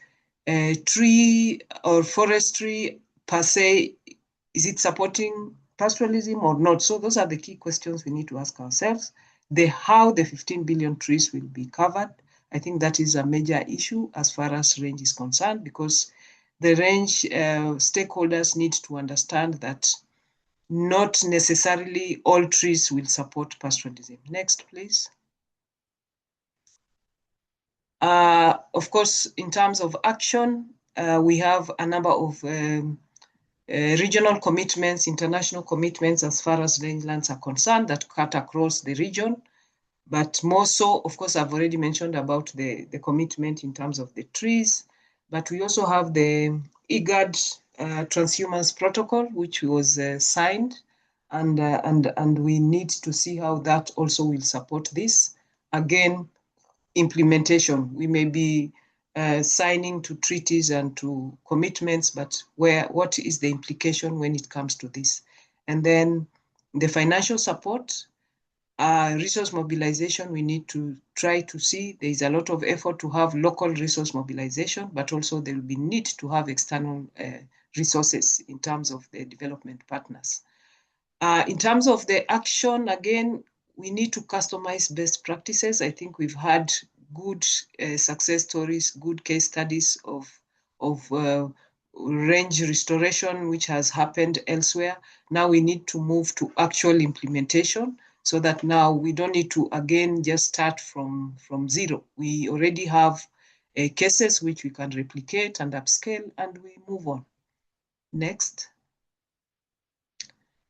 tree or forestry per se, is it supporting pastoralism or not? So those are the key questions we need to ask ourselves. How the 15 billion trees will be covered, I think that is a major issue as far as range is concerned, because the range stakeholders need to understand that not necessarily all trees will support pastoralism. Next, please. Of course, in terms of action, we have a number of regional commitments, international commitments as far as rangelands are concerned that cut across the region. But more so, of course, I've already mentioned about the commitment in terms of the trees, but we also have the IGAD transhumance protocol, which was signed, and we need to see how that also will support this. Again, implementation. We may be signing to treaties and to commitments, but what is the implication when it comes to this? And then the financial support, resource mobilization, we need to try to see there is a lot of effort to have local resource mobilization, but also there will be need to have external resources in terms of the development partners. In terms of the action, again, we need to customize best practices. I think we've had good success stories, good case studies of range restoration, which has happened elsewhere. Now we need to move to actual implementation so that now we don't need to, again, just start from zero. We already have cases which we can replicate and upscale, and we move on. Next.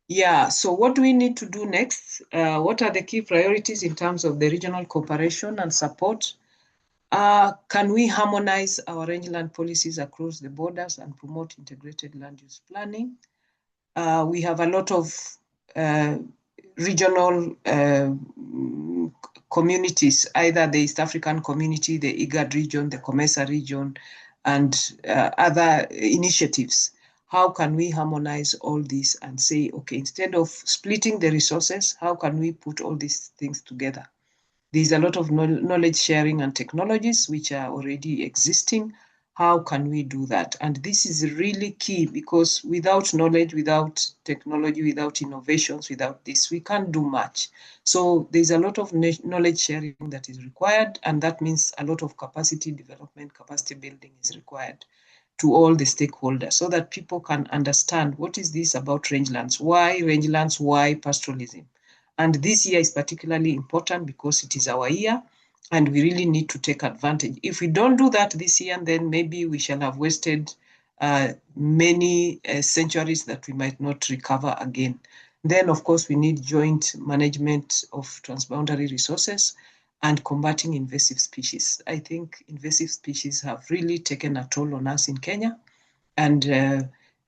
Yeah, so what do we need to do next? What are the key priorities in terms of the regional cooperation and support? Can we harmonize our rangeland policies across the borders and promote integrated land use planning? We have a lot of regional communities, either the East African community, the IGAD region, the COMESA region, and other initiatives. How can we harmonize all this and say, okay, instead of splitting the resources, how can we put all these things together? There's a lot of knowledge sharing and technologies which are already existing. How can we do that? And this is really key, because without knowledge, without technology, without innovations, without this, we can't do much. So there's a lot of knowledge sharing that is required, and that means a lot of capacity development, capacity building is required to all the stakeholders, so that people can understand what is this about rangelands, why pastoralism. And this year is particularly important because it is our year, and we really need to take advantage. If we don't do that this year, then maybe we shall have wasted many centuries that we might not recover again. Then, of course, we need joint management of transboundary resources and combating invasive species. I think invasive species have really taken a toll on us in Kenya, and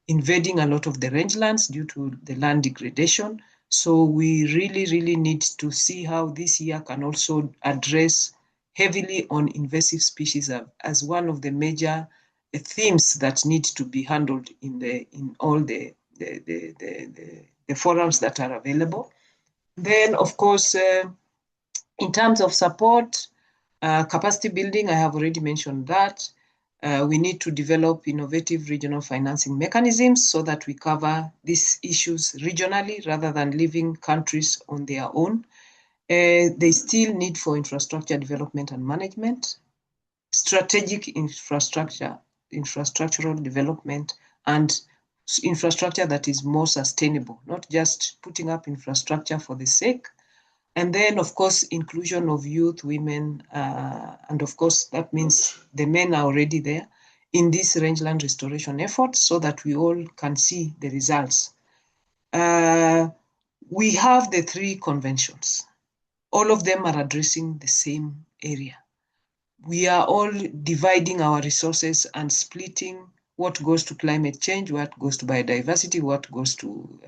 invading a lot of the rangelands due to the land degradation. So we really, really need to see how this year can also address heavily on invasive species as one of the major themes that need to be handled in all the forums that are available. Then, of course, in terms of support, capacity building, I have already mentioned that. We need to develop innovative regional financing mechanisms so that we cover these issues regionally rather than leaving countries on their own. There's still need for infrastructure development and management, strategic infrastructural development, and infrastructure that is more sustainable, not just putting up infrastructure for the sake. And then, of course, inclusion of youth, women, and of course, that means the men are already there in this rangeland restoration effort so that we all can see the results. We have the 3 conventions. All of them are addressing the same area. We are all dividing our resources and splitting what goes to climate change, what goes to biodiversity, what goes to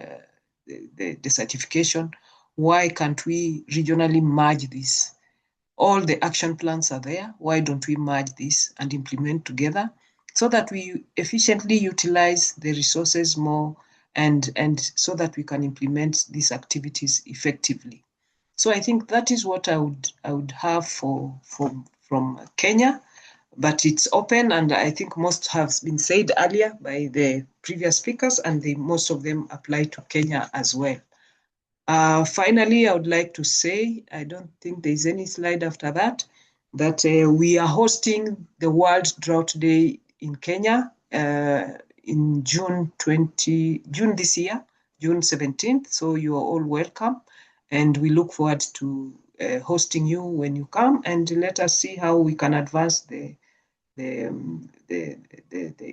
the certification. Why can't we regionally merge this? All the action plans are there. Why don't we merge this and implement together so that we efficiently utilize the resources more and so that we can implement these activities effectively? So I think that is what I would have from Kenya, but it's open, and I think most have been said earlier by the previous speakers, and most of them apply to Kenya as well. Finally, I would like to say, I don't think there's any slide after that, that we are hosting the World Drought Day in Kenya in June this year, June 17th. So you are all welcome, and we look forward to hosting you when you come, and let us see how we can advance the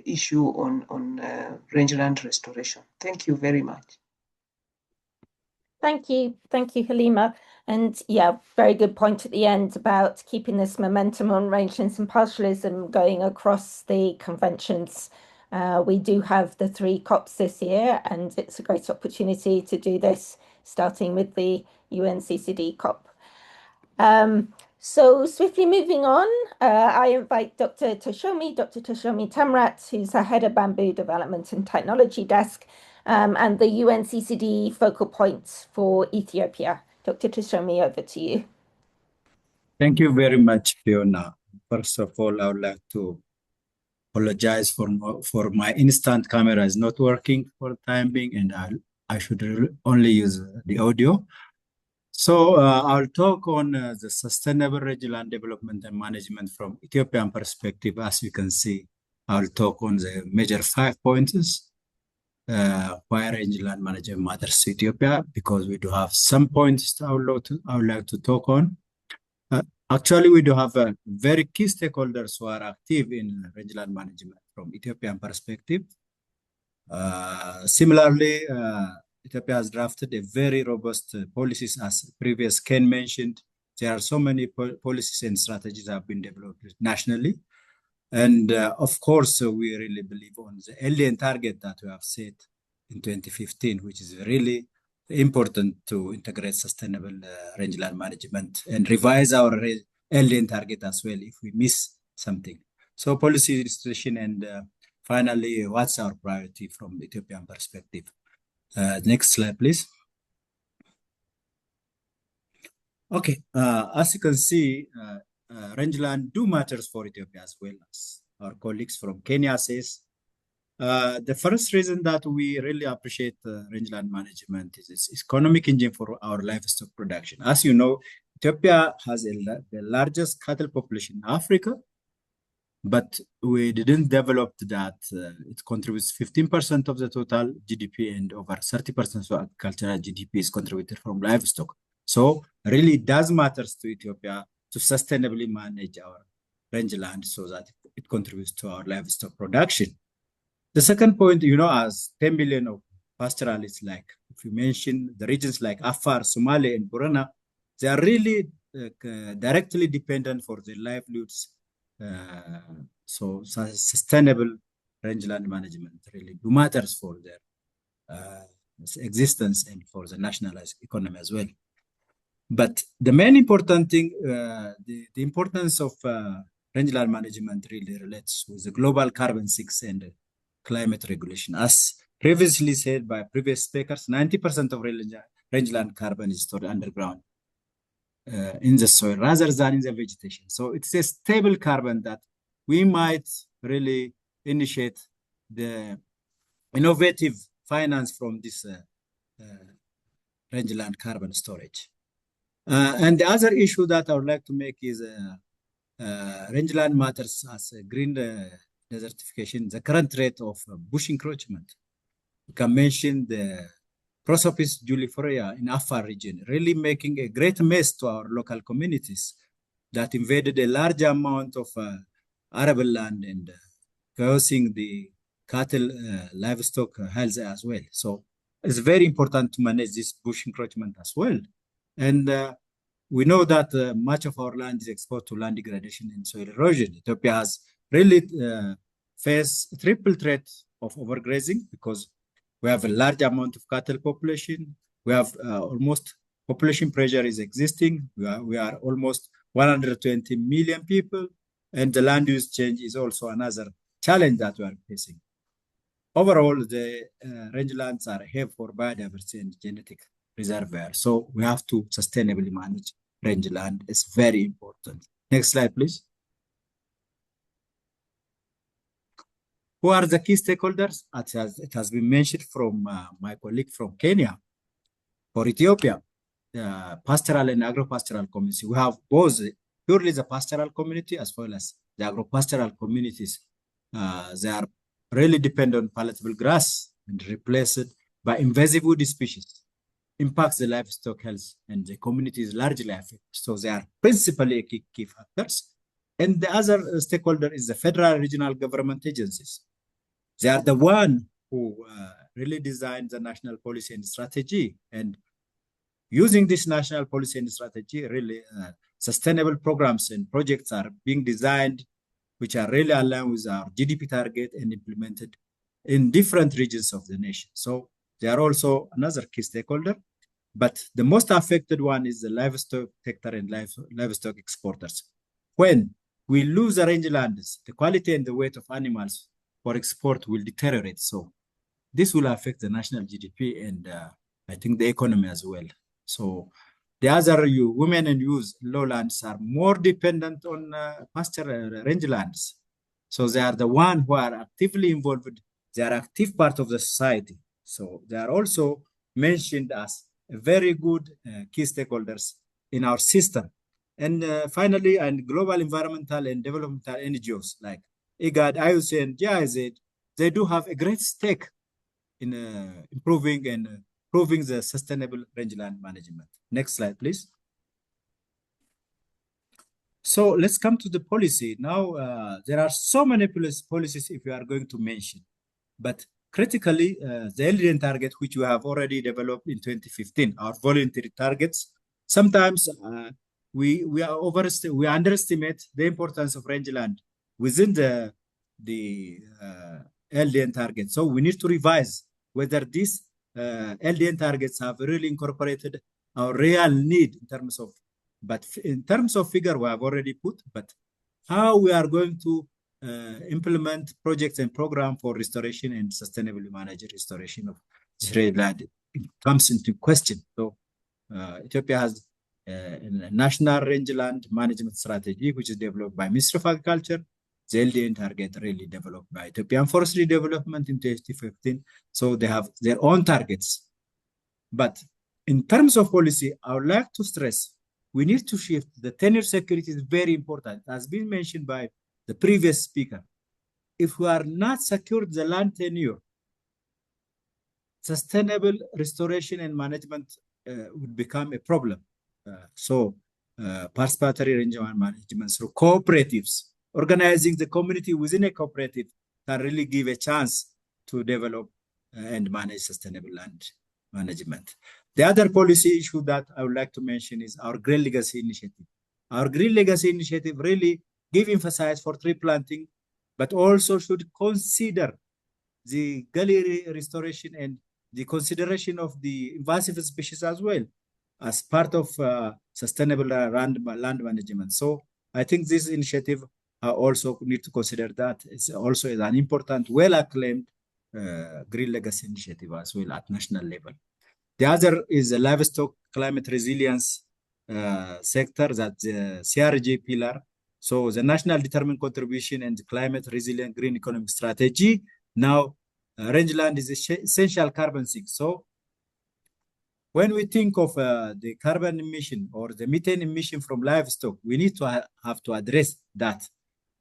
issue on rangeland restoration. Thank you very much. Thank you, Halima. And yeah, very good point at the end about keeping this momentum on rangelands and pastoralism going across the conventions. We do have the 3 COPs this year, and it's a great opportunity to do this, starting with the UNCCD COP. So swiftly moving on, I invite Dr. Toshomi Tamrat, who's the head of Bamboo Development and Technology Desk, and the UNCCD focal point for Ethiopia. Dr. Toshomi, over to you. Thank you very much, Fiona. First of all, I would like to apologize for my instant camera is not working for the time being, and I should only use the audio. So I'll talk on the sustainable rangeland development and management from Ethiopian perspective. As you can see, I'll talk on the major 5 points why rangeland management matters to Ethiopia, because we do have some points I would like to talk on. Actually, we do have very key stakeholders who are active in rangeland management from Ethiopian perspective. Similarly, Ethiopia has drafted a very robust policies, as previous Ken mentioned. There are so many policies and strategies that have been developed nationally. And of course, we really believe on the LDN target that we have set in 2015, which is really important to integrate sustainable rangeland management and revise our LDN target as well if we miss something. So policy restriction and finally, what's our priority from the Ethiopian perspective? Next slide, please. Okay, as you can see, rangeland do matters for Ethiopia as well, as our colleagues from Kenya says. The first reason that we really appreciate rangeland management is its economic engine for our livestock production. As you know, Ethiopia has the largest cattle population in Africa, but we didn't develop that. It contributes 15% of the total GDP, and over 30% of agricultural GDP is contributed from livestock. So really it does matter to Ethiopia to sustainably manage our rangeland so that it contributes to our livestock production. The second point, as 10 million of pastoralists, like if you mention the regions like Afar, Somali, and Borana, they are really directly dependent for their livelihoods. So sustainable rangeland management really matters for their existence and for the national economy as well. But the main important thing, the importance of rangeland management really relates with the global carbon sinks and climate regulation. As previously said by previous speakers, 90% of rangeland carbon is stored underground in the soil rather than in the vegetation. So it's a stable carbon that we might really initiate the innovative finance from this rangeland carbon storage. And the other issue that I would like to make is rangeland matters as a green desertification, the current rate of bush encroachment. You can mention the Prosopis julifolia in Afar region, really making a great mess to our local communities that invaded a large amount of arable land and causing the cattle livestock health as well. So it's very important to manage this bush encroachment as well. And we know that much of our land is exposed to land degradation and soil erosion. Ethiopia has really faced a triple threat of overgrazing because we have a large amount of cattle population. We have almost population pressure is existing. We are almost 120 million people, and the land use change is also another challenge that we are facing. Overall, the rangelands are here for biodiversity and genetic reservoir. So we have to sustainably manage rangeland. It's very important. Next slide, please. Who are the key stakeholders? It has been mentioned from my colleague from Kenya. For Ethiopia, the pastoral and agro-pastoral community, we have both purely the pastoral community as well as the agro-pastoral communities. They are really dependent on palatable grass and replaced by invasive wood species. Impacts the livestock health and the community is largely affected. So they are principally key factors. And the other stakeholder is the federal regional government agencies. They are the one who really designed the national policy and strategy. And using this national policy and strategy, really sustainable programs and projects are being designed, which are really aligned with our GDP target and implemented in different regions of the nation. So they are also another key stakeholder. But the most affected one is the livestock sector and livestock exporters. When we lose the rangelands, the quality and the weight of animals for export will deteriorate. So this will affect the national GDP and I think the economy as well. So the other women and youth lowlands are more dependent on pasture rangelands. So they are the one who are actively involved. They are active part of the society. So they are also mentioned as very good key stakeholders in our system. And finally, and global environmental and developmental NGOs like IGAD, IUCN, and GIZ, they do have a great stake in improving the sustainable rangeland management. Next slide, please. So let's come to the policy. Now, there are so many policies if we are going to mention, but critically, the LDN target, which we have already developed in 2015, our voluntary targets, sometimes we underestimate the importance of rangeland within the LDN target. So we need to revise whether these LDN targets have really incorporated our real need in terms of, but in terms of figure we have already put, but how we are going to implement projects and programs for restoration and sustainably manage restoration of rangeland comes into question. So Ethiopia has a national rangeland management strategy, which is developed by Ministry of Agriculture. The LDN target really developed by Ethiopian Forestry Development in 2015. So they have their own targets. But in terms of policy, I would like to stress, we need to shift. The tenure security is very important, as been mentioned by the previous speaker. If we are not secured the land tenure, sustainable restoration and management would become a problem. Participatory rangeland management through cooperatives, organizing the community within a cooperative can really give a chance to develop and manage sustainable land management. The other policy issue that I would like to mention is our Green Legacy Initiative. Our Green Legacy Initiative really give emphasis for tree planting, but also should consider the gully restoration and the consideration of the invasive species as well as part of sustainable land management. So I think this initiative also need to consider that. It's also an important, well-acclaimed Green Legacy Initiative as well at national level. The other is the livestock climate resilience sector, that's the CRG pillar. So the national determined contribution and climate resilient green economic strategy. Now, rangeland is essential carbon sink. So when we think of the carbon emission or the methane emission from livestock, we need to have to address that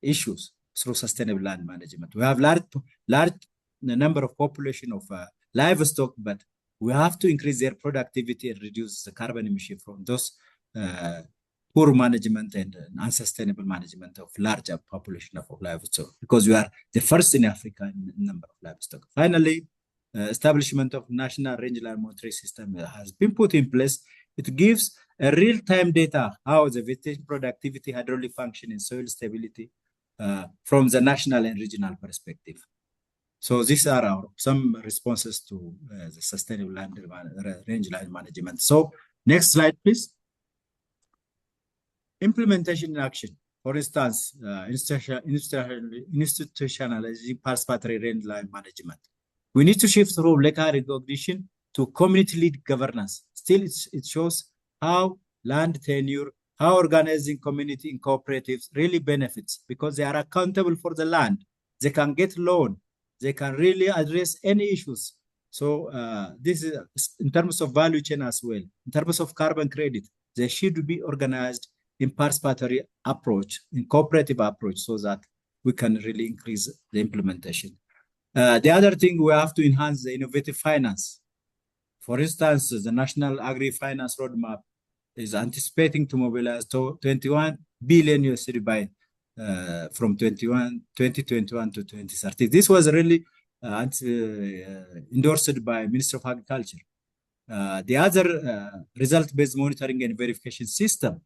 issues through sustainable land management. We have large number of population of livestock, but we have to increase their productivity and reduce the carbon emission from those poor management and unsustainable management of larger population of livestock, because we are the first in Africa in number of livestock. Finally, establishment of national rangeland monitoring system has been put in place. It gives a real-time data how the vegetation productivity, hydraulic function, and soil stability from the national and regional perspective. So these are some responses to the sustainable rangeland management. So next slide, please. Implementation in action. For instance, institutionalizing participatory rangeland management. We need to shift from local recognition to community-led governance. Still, it shows how land tenure, how organizing community in cooperatives really benefits, because they are accountable for the land. They can get loan. They can really address any issues. So this is in terms of value chain as well. In terms of carbon credit, they should be organized in participatory approach, in cooperative approach, so that we can really increase the implementation. The other thing, we have to enhance the innovative finance. For instance, the National Agri-Finance Roadmap is anticipating to mobilize 21 billion USD by from 2021 to 2030. This was really endorsed by Minister of Agriculture. The other result-based monitoring and verification system.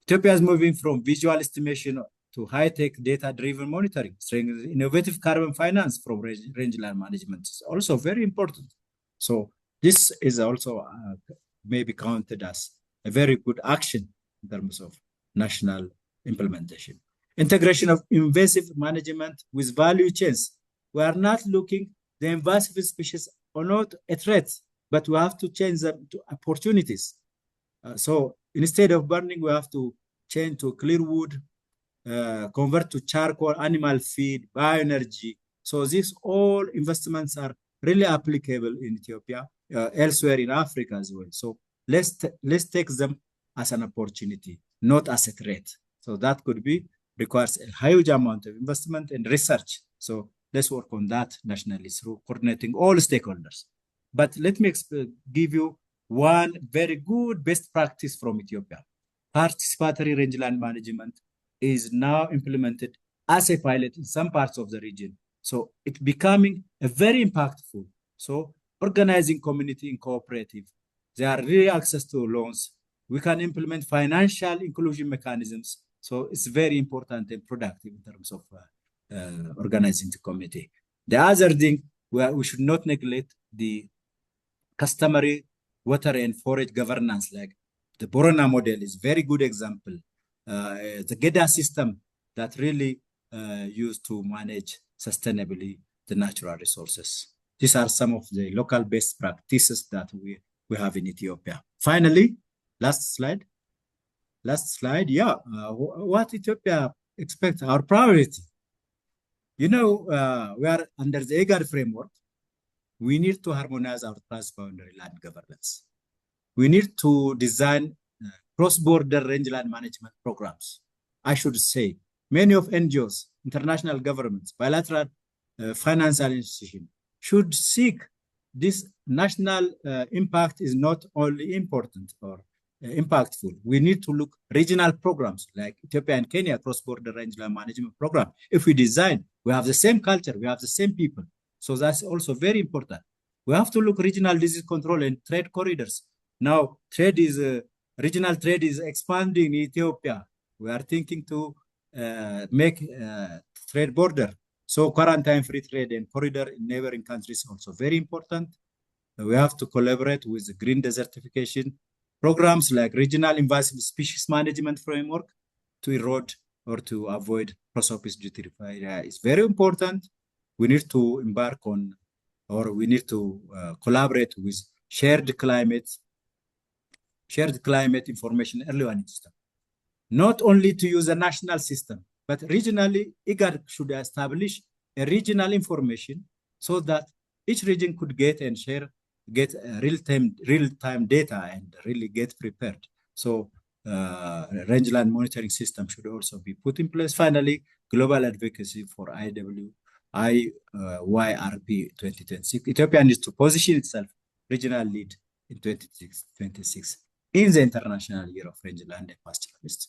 Ethiopia is moving from visual estimation to high-tech data-driven monitoring. Innovative carbon finance from rangeland management is also very important. So this is also maybe counted as a very good action in terms of national implementation. Integration of invasive management with value chains. We are not looking, the invasive species are not a threat, but we have to change them to opportunities. So instead of burning, we have to change to clear wood, convert to charcoal, animal feed, bioenergy. So these all investments are really applicable in Ethiopia, elsewhere in Africa as well. So let's take them as an opportunity, not as a threat. So that could be requires a huge amount of investment and research. So let's work on that nationally through coordinating all stakeholders. But let me give you one very good best practice from Ethiopia. Participatory rangeland management is now implemented as a pilot in some parts of the region. So it's becoming a very impactful. So organizing community in cooperative, there are really access to loans. We can implement financial inclusion mechanisms. So it's very important and productive in terms of organizing the community. The other thing, we should not neglect the customary water and forage governance, like the Borona model is very good example. The GEDA system that really used to manage sustainably the natural resources. These are some of the local best practices that we have in Ethiopia. Finally, last slide. Yeah, what Ethiopia expects, our priority. You know, we are under the IGAD framework. We need to harmonize our transboundary land governance. We need to design cross-border rangeland management programs. I should say, many of NGOs, international governments, bilateral financial institutions should seek this national impact is not only important or impactful. We need to look regional programs like Ethiopia and Kenya cross-border rangeland management program. If we design, we have the same culture, we have the same people. So that's also very important. We have to look regional disease control and trade corridors. Now, regional trade is expanding in Ethiopia. We are thinking to make trade border. So quarantine-free trade and corridor in neighboring countries also very important. We have to collaborate with the green desertification programs like regional invasive species management framework to erode or to avoid prosopis deuterified. It's very important. We need to embark on, or we need to collaborate with shared climate information early warning system. Not only to use a national system, but regionally, IGAD should establish a regional information so that each region could get and share, get real-time data and really get prepared. So rangeland monitoring system should also be put in place. Finally, global advocacy for YRP 2026. Ethiopia needs to position itself regional lead in 2026 in the International Year of Rangeland and Pastoralists.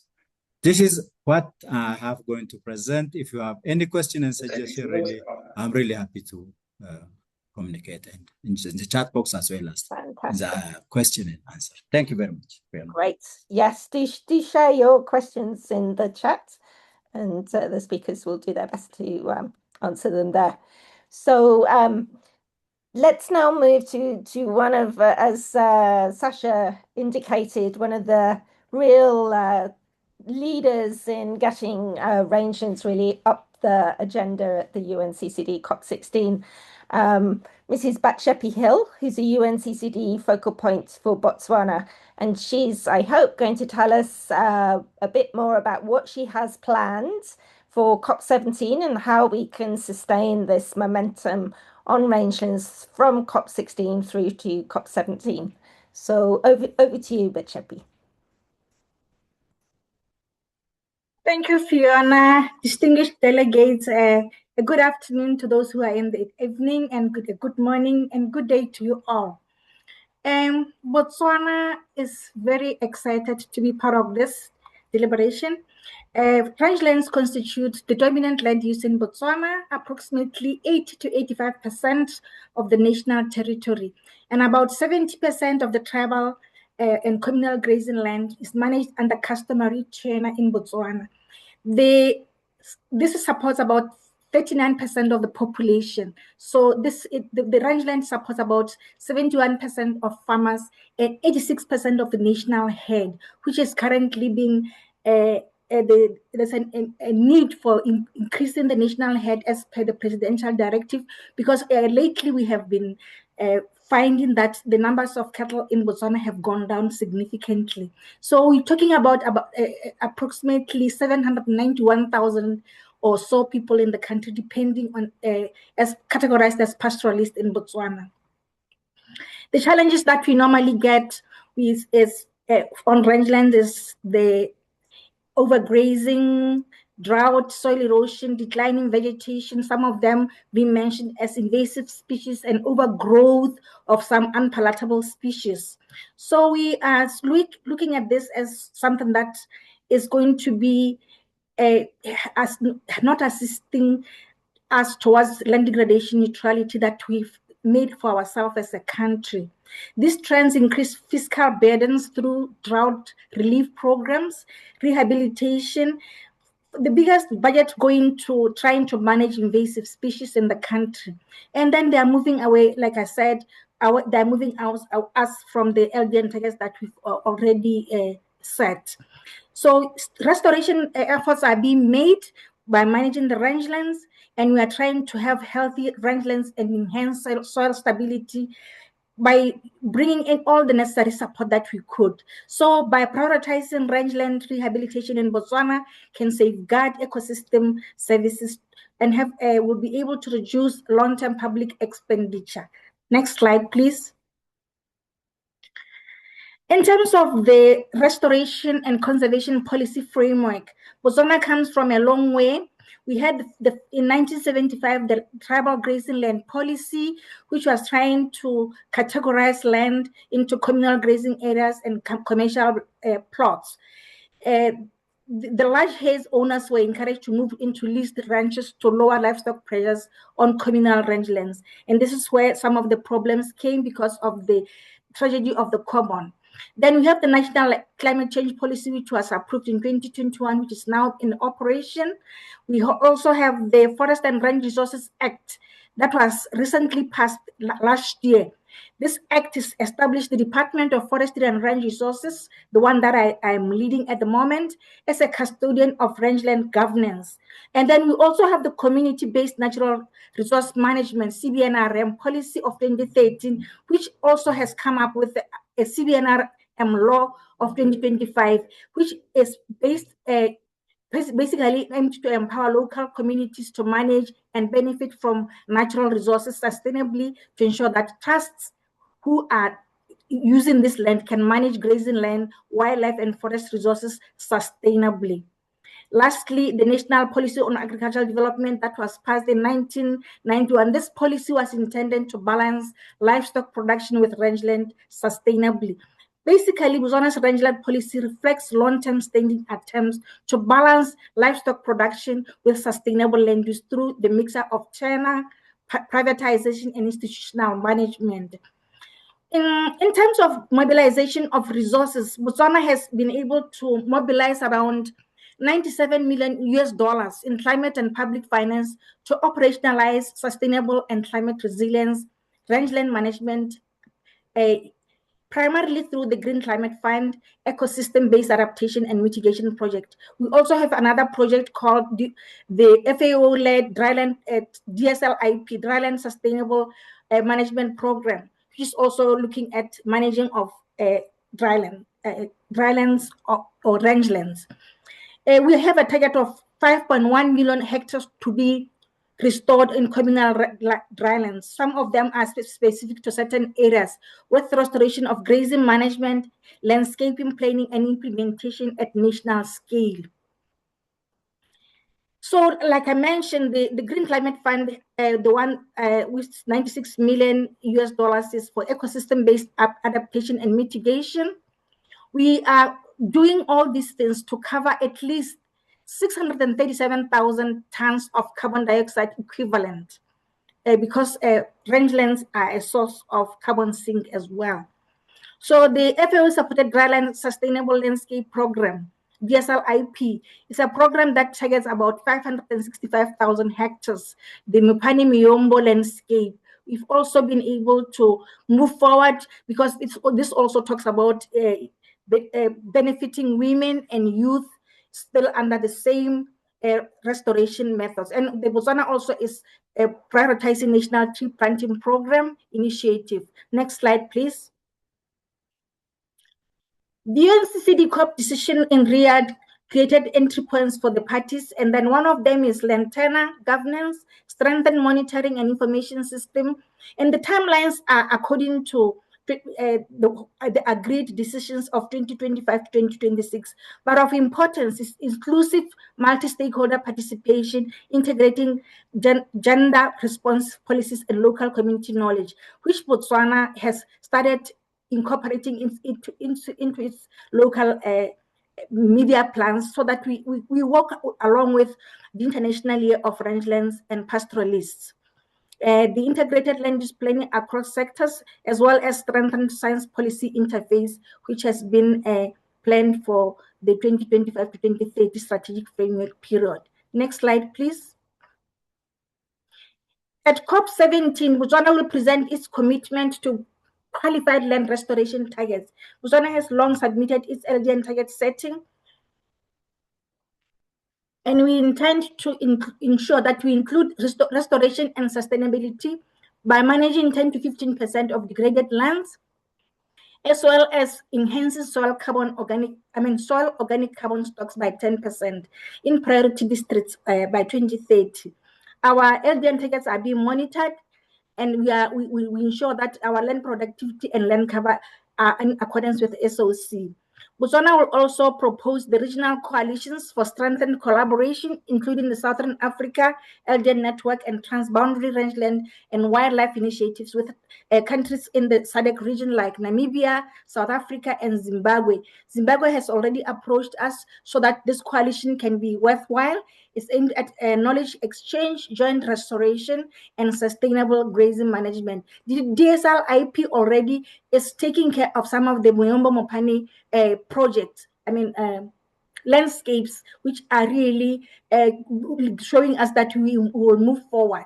This is what I have going to present. If you have any question and suggestion, really, I'm really happy to communicate and in the chat box as well as the question and answer. Thank you very much. Great. Yes, do share your questions in the chat, and the speakers will do their best to answer them there. So let's now move to one of, as Sasha indicated, one of the real leaders in getting rangelands really up the agenda at the UNCCD COP16. Mrs. Batshepi Hill, who's a UNCCD focal point for Botswana, and she's, I hope, going to tell us a bit more about what she has planned for COP17 and how we can sustain this momentum on rangelands from COP16 through to COP17. So over to you, Batshepi. Thank you, Fiona. Distinguished delegates, a good afternoon to those who are in the evening, and good morning and good day to you all. Botswana is very excited to be part of this deliberation. Rangelands constitute the dominant land use in Botswana, approximately 80 to 85% of the national territory, and about 70% of the tribal and communal grazing land is managed under customary tenure in Botswana. This supports about 39% of the population. So the rangeland supports about 71% of farmers and 86% of the national head, which is currently being there's a need for increasing the national head as per the presidential directive, because lately we have been finding that the numbers of cattle in Botswana have gone down significantly. So we're talking about approximately 791,000 or so people in the country, depending on as categorized as pastoralists in Botswana. The challenges that we normally get is on rangeland is the overgrazing, drought, soil erosion, declining vegetation, some of them being mentioned as invasive species, and overgrowth of some unpalatable species. So we are looking at this as something that is going to be not assisting us towards land degradation neutrality that we've made for ourselves as a country. These trends increase fiscal burdens through drought relief programs, rehabilitation, the biggest budget going to trying to manage invasive species in the country. And then they are moving away, like I said, they're moving us from the LDN targets that we've already set. So restoration efforts are being made by managing the rangelands, and we are trying to have healthy rangelands and enhance soil stability by bringing in all the necessary support that we could. So by prioritizing rangeland rehabilitation in Botswana can safeguard ecosystem services and will be able to reduce long-term public expenditure. Next slide, please. In terms of the restoration and conservation policy framework, Botswana comes from a long way. We had in 1975 the tribal grazing land policy, which was trying to categorize land into communal grazing areas and commercial plots. The large haze owners were encouraged to move into leased ranches to lower livestock pressures on communal rangelands. And this is where some of the problems came because of the tragedy of the Common. Then we have the National Climate Change Policy, which was approved in 2021, which is now in operation. We also have the Forest and Range Resources Act that was recently passed last year. This act has established the Department of Forestry and Range Resources, the one that I am leading at the moment, as a custodian of rangeland governance. And then we also have the Community-Based Natural Resource Management, CBNRM policy of 2013, which also has come up with a CBNRM law of 2025, which is basically aimed to empower local communities to manage and benefit from natural resources sustainably to ensure that trusts who are using this land can manage grazing land, wildlife, and forest resources sustainably. Lastly, the National Policy on Agricultural Development that was passed in 1991. This policy was intended to balance livestock production with rangeland sustainably. Basically, Botswana's rangeland policy reflects long-term standing attempts to balance livestock production with sustainable land use through the mixture of tenure, privatization, and institutional management. In terms of mobilization of resources, Botswana has been able to mobilize around $97 million in climate and public finance to operationalize sustainable and climate resilience rangeland management, primarily through the Green Climate Fund, Ecosystem-Based Adaptation and Mitigation Project. We also have another project called the FAO-led Dryland DSLIP, Dryland Sustainable Management Program, which is also looking at managing of drylands or rangelands. We have a target of 5.1 million hectares to be restored in communal drylands. Some of them are specific to certain areas with restoration of grazing management, landscaping planning, and implementation at national scale. So, like I mentioned, the Green Climate Fund, the one with $96 million is for ecosystem-based adaptation and mitigation. We are doing all these things to cover at least 637,000 tons of carbon dioxide equivalent because rangelands are a source of carbon sink as well. So the FAO-supported Dryland Sustainable Landscape Program, DSLIP, is a program that targets about 565,000 hectares, the Mupani Miyombo landscape. We've also been able to move forward because this also talks about benefiting women and youth still under the same restoration methods. And the Botswana also is prioritizing national tree planting program initiative. Next slide, please. The UNCCD COP decision in Riyadh created entry points for the parties, and then one of them is land tenure governance, strengthen monitoring and information system, and the timelines are according to the agreed decisions of 2025 to 2026. But of importance is inclusive multi-stakeholder participation, integrating gender response policies and local community knowledge, which Botswana has started incorporating into its local media plans, so that we work along with the International Year of Rangelands and Pastoralists. The integrated land use planning across sectors, as well as strengthened science policy interface, which has been planned for the 2025 to 2030 strategic framework period. Next slide, please. At COP17, Botswana will present its commitment to qualified land restoration targets. Botswana has long submitted its LDN target setting, and we intend to ensure that we include restoration and sustainability by managing 10 to 15% of degraded lands, as well as enhancing soil organic carbon stocks by 10% in priority districts by 2030. Our LDN targets are being monitored, and we ensure that our land productivity and land cover are in accordance with SOC. Botswana will also propose the regional coalitions for strengthened collaboration, including the Southern Africa LDN Network and Transboundary Rangeland and Wildlife Initiatives with countries in the SADC region like Namibia, South Africa, and Zimbabwe. Zimbabwe has already approached us so that this coalition can be worthwhile. It's aimed at knowledge exchange, joint restoration, and sustainable grazing management. The DSL IP already is taking care of some of the Muyombo Mopani projects, landscapes, which are really showing us that we will move forward.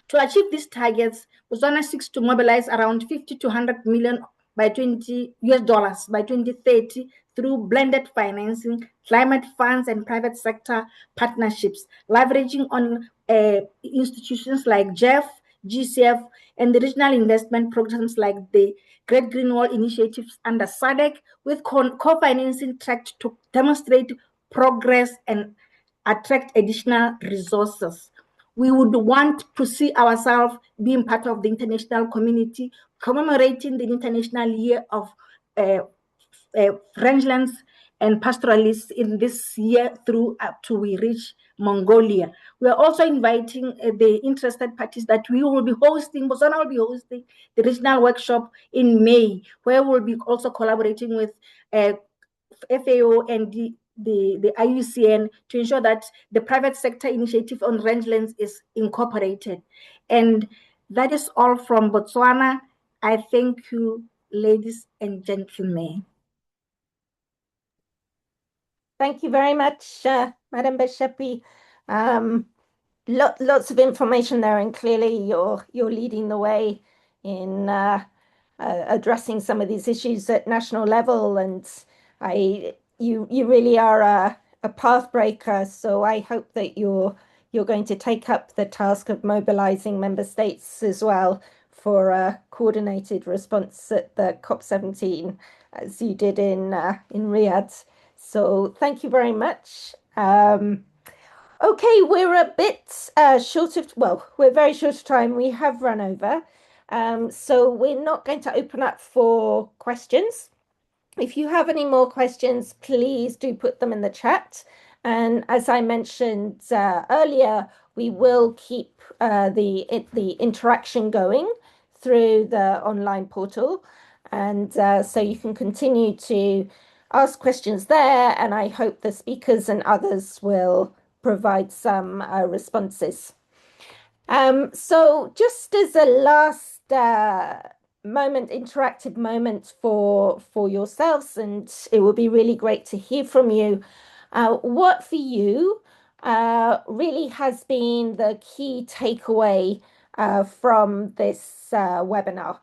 To achieve these targets, Botswana seeks to mobilize around 50 to 100 million by US$ by 2030 through blended financing, climate funds, and private sector partnerships, leveraging on institutions like GEF, GCF, and the regional investment programs like the Great Green Wall initiatives under SADC, with co-financing tracked to demonstrate progress and attract additional resources. We would want to see ourselves being part of the international community, commemorating the International Year of Rangelands and Pastoralists in this year through up to we reach Mongolia. We are also inviting the interested parties that we will be hosting, Botswana will be hosting the regional workshop in May, where we'll be also collaborating with FAO and the IUCN to ensure that the private sector initiative on rangelands is incorporated. And that is all from Botswana. I thank you, ladies and gentlemen. Thank you very much, Madam Beshepi. Lots of information there, and clearly you're leading the way in addressing some of these issues at national level, and you really are a path breaker. So I hope that you're going to take up the task of mobilizing member states as well for a coordinated response at the COP17, as you did in Riyadh. So thank you very much. Okay, we're a bit short of, well, we're very short of time. We have run over. So we're not going to open up for questions. If you have any more questions, please do put them in the chat. And as I mentioned earlier, we will keep the interaction going through the online portal. And so you can continue to ask questions there, and I hope the speakers and others will provide some responses. So just as a last interactive moment for yourselves, and it will be really great to hear from you, what for you really has been the key takeaway from this webinar?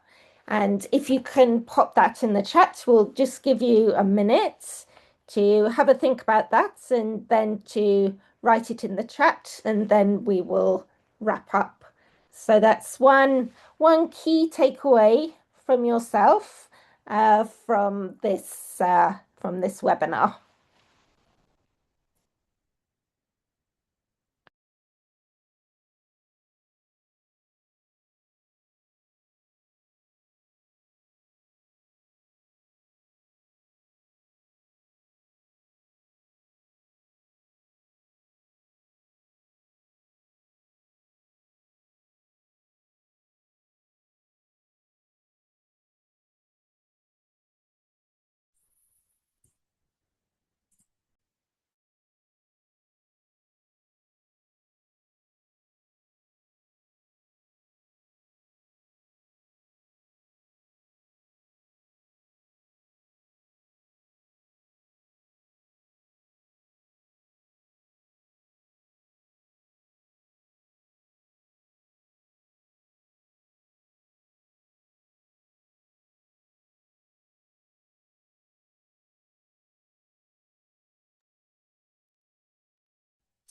And if you can pop that in the chat, we'll just give you a minute to have a think about that, and then to write it in the chat, and then we will wrap up. So that's one key takeaway from yourself from this webinar.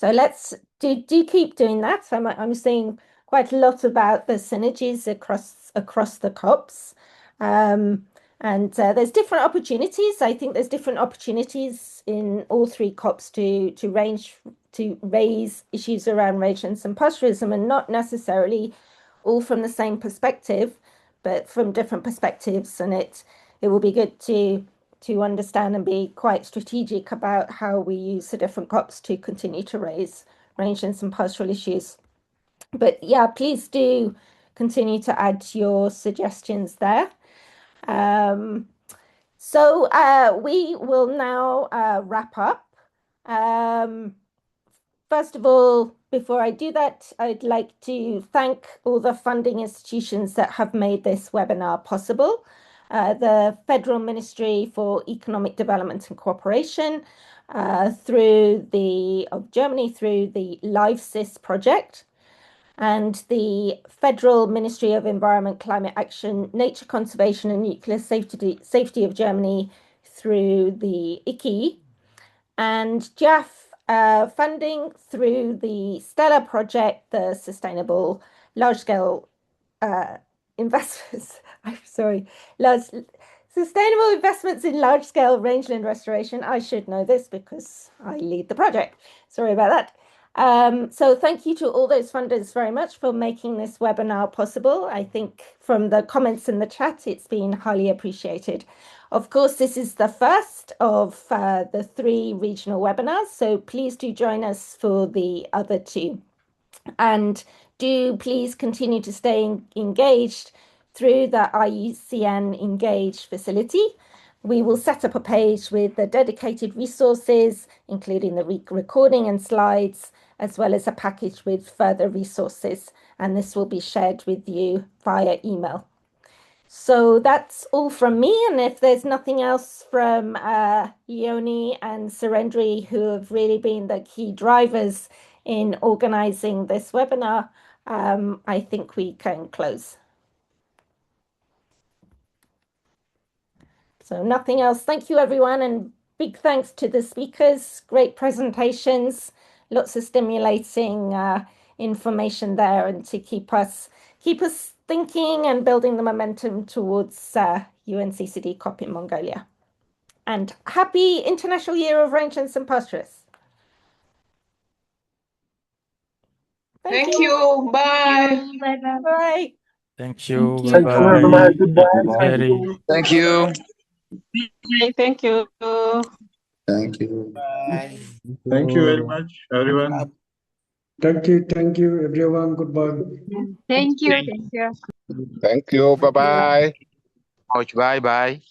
So let's do keep doing that. I'm seeing quite a lot about the synergies across the COPs. And there's different opportunities. I think there's different opportunities in all three COPs to raise issues around rangelands and pastoralism, and not necessarily all from the same perspective, but from different perspectives. And it will be good to understand and be quite strategic about how we use the different COPs to continue to raise rangelands and pastoral issues. But yeah, please do continue to add your suggestions there. So we will now wrap up. First of all, before I do that, I'd like to thank all the funding institutions that have made this webinar possible. The Federal Ministry for Economic Development and Cooperation of Germany through the LiveSys project, and the Federal Ministry of Environment, Climate Action, Nature Conservation and Nuclear Safety of Germany through the ICI, and JAF funding through the STELLA project, the Sustainable Large-Scale Investments. Sustainable Investments in Large-Scale Rangeland Restoration. I should know this because I lead the project. Sorry about that. So thank you to all those funders very much for making this webinar possible. I think from the comments in the chat, it's been highly appreciated. Of course, this is the first of the 3 regional webinars, so please do join us for the other 2. And do please continue to stay engaged through the IUCN Engage facility. We will set up a page with the dedicated resources, including the recording and slides, as well as a package with further resources, and this will be shared with you via email. So that's all from me, and if there's nothing else from Leonie and Surendri, who have really been the key drivers in organizing this webinar, I think we can close. So nothing else. Thank you, everyone, and big thanks to the speakers. Great presentations, lots of stimulating information there, and to keep us thinking and building the momentum towards UNCCD COP in Mongolia. And happy International Year of Rangelands and Pastoralists. Thank you. Bye. Bye. Thank you. Thank you very much. Goodbye. Thank you. Thank you. Thank you. Bye. Thank you very much, everyone. Thank you, everyone. Goodbye. Thank you. Thank you. Thank you. Bye-bye. Bye-bye.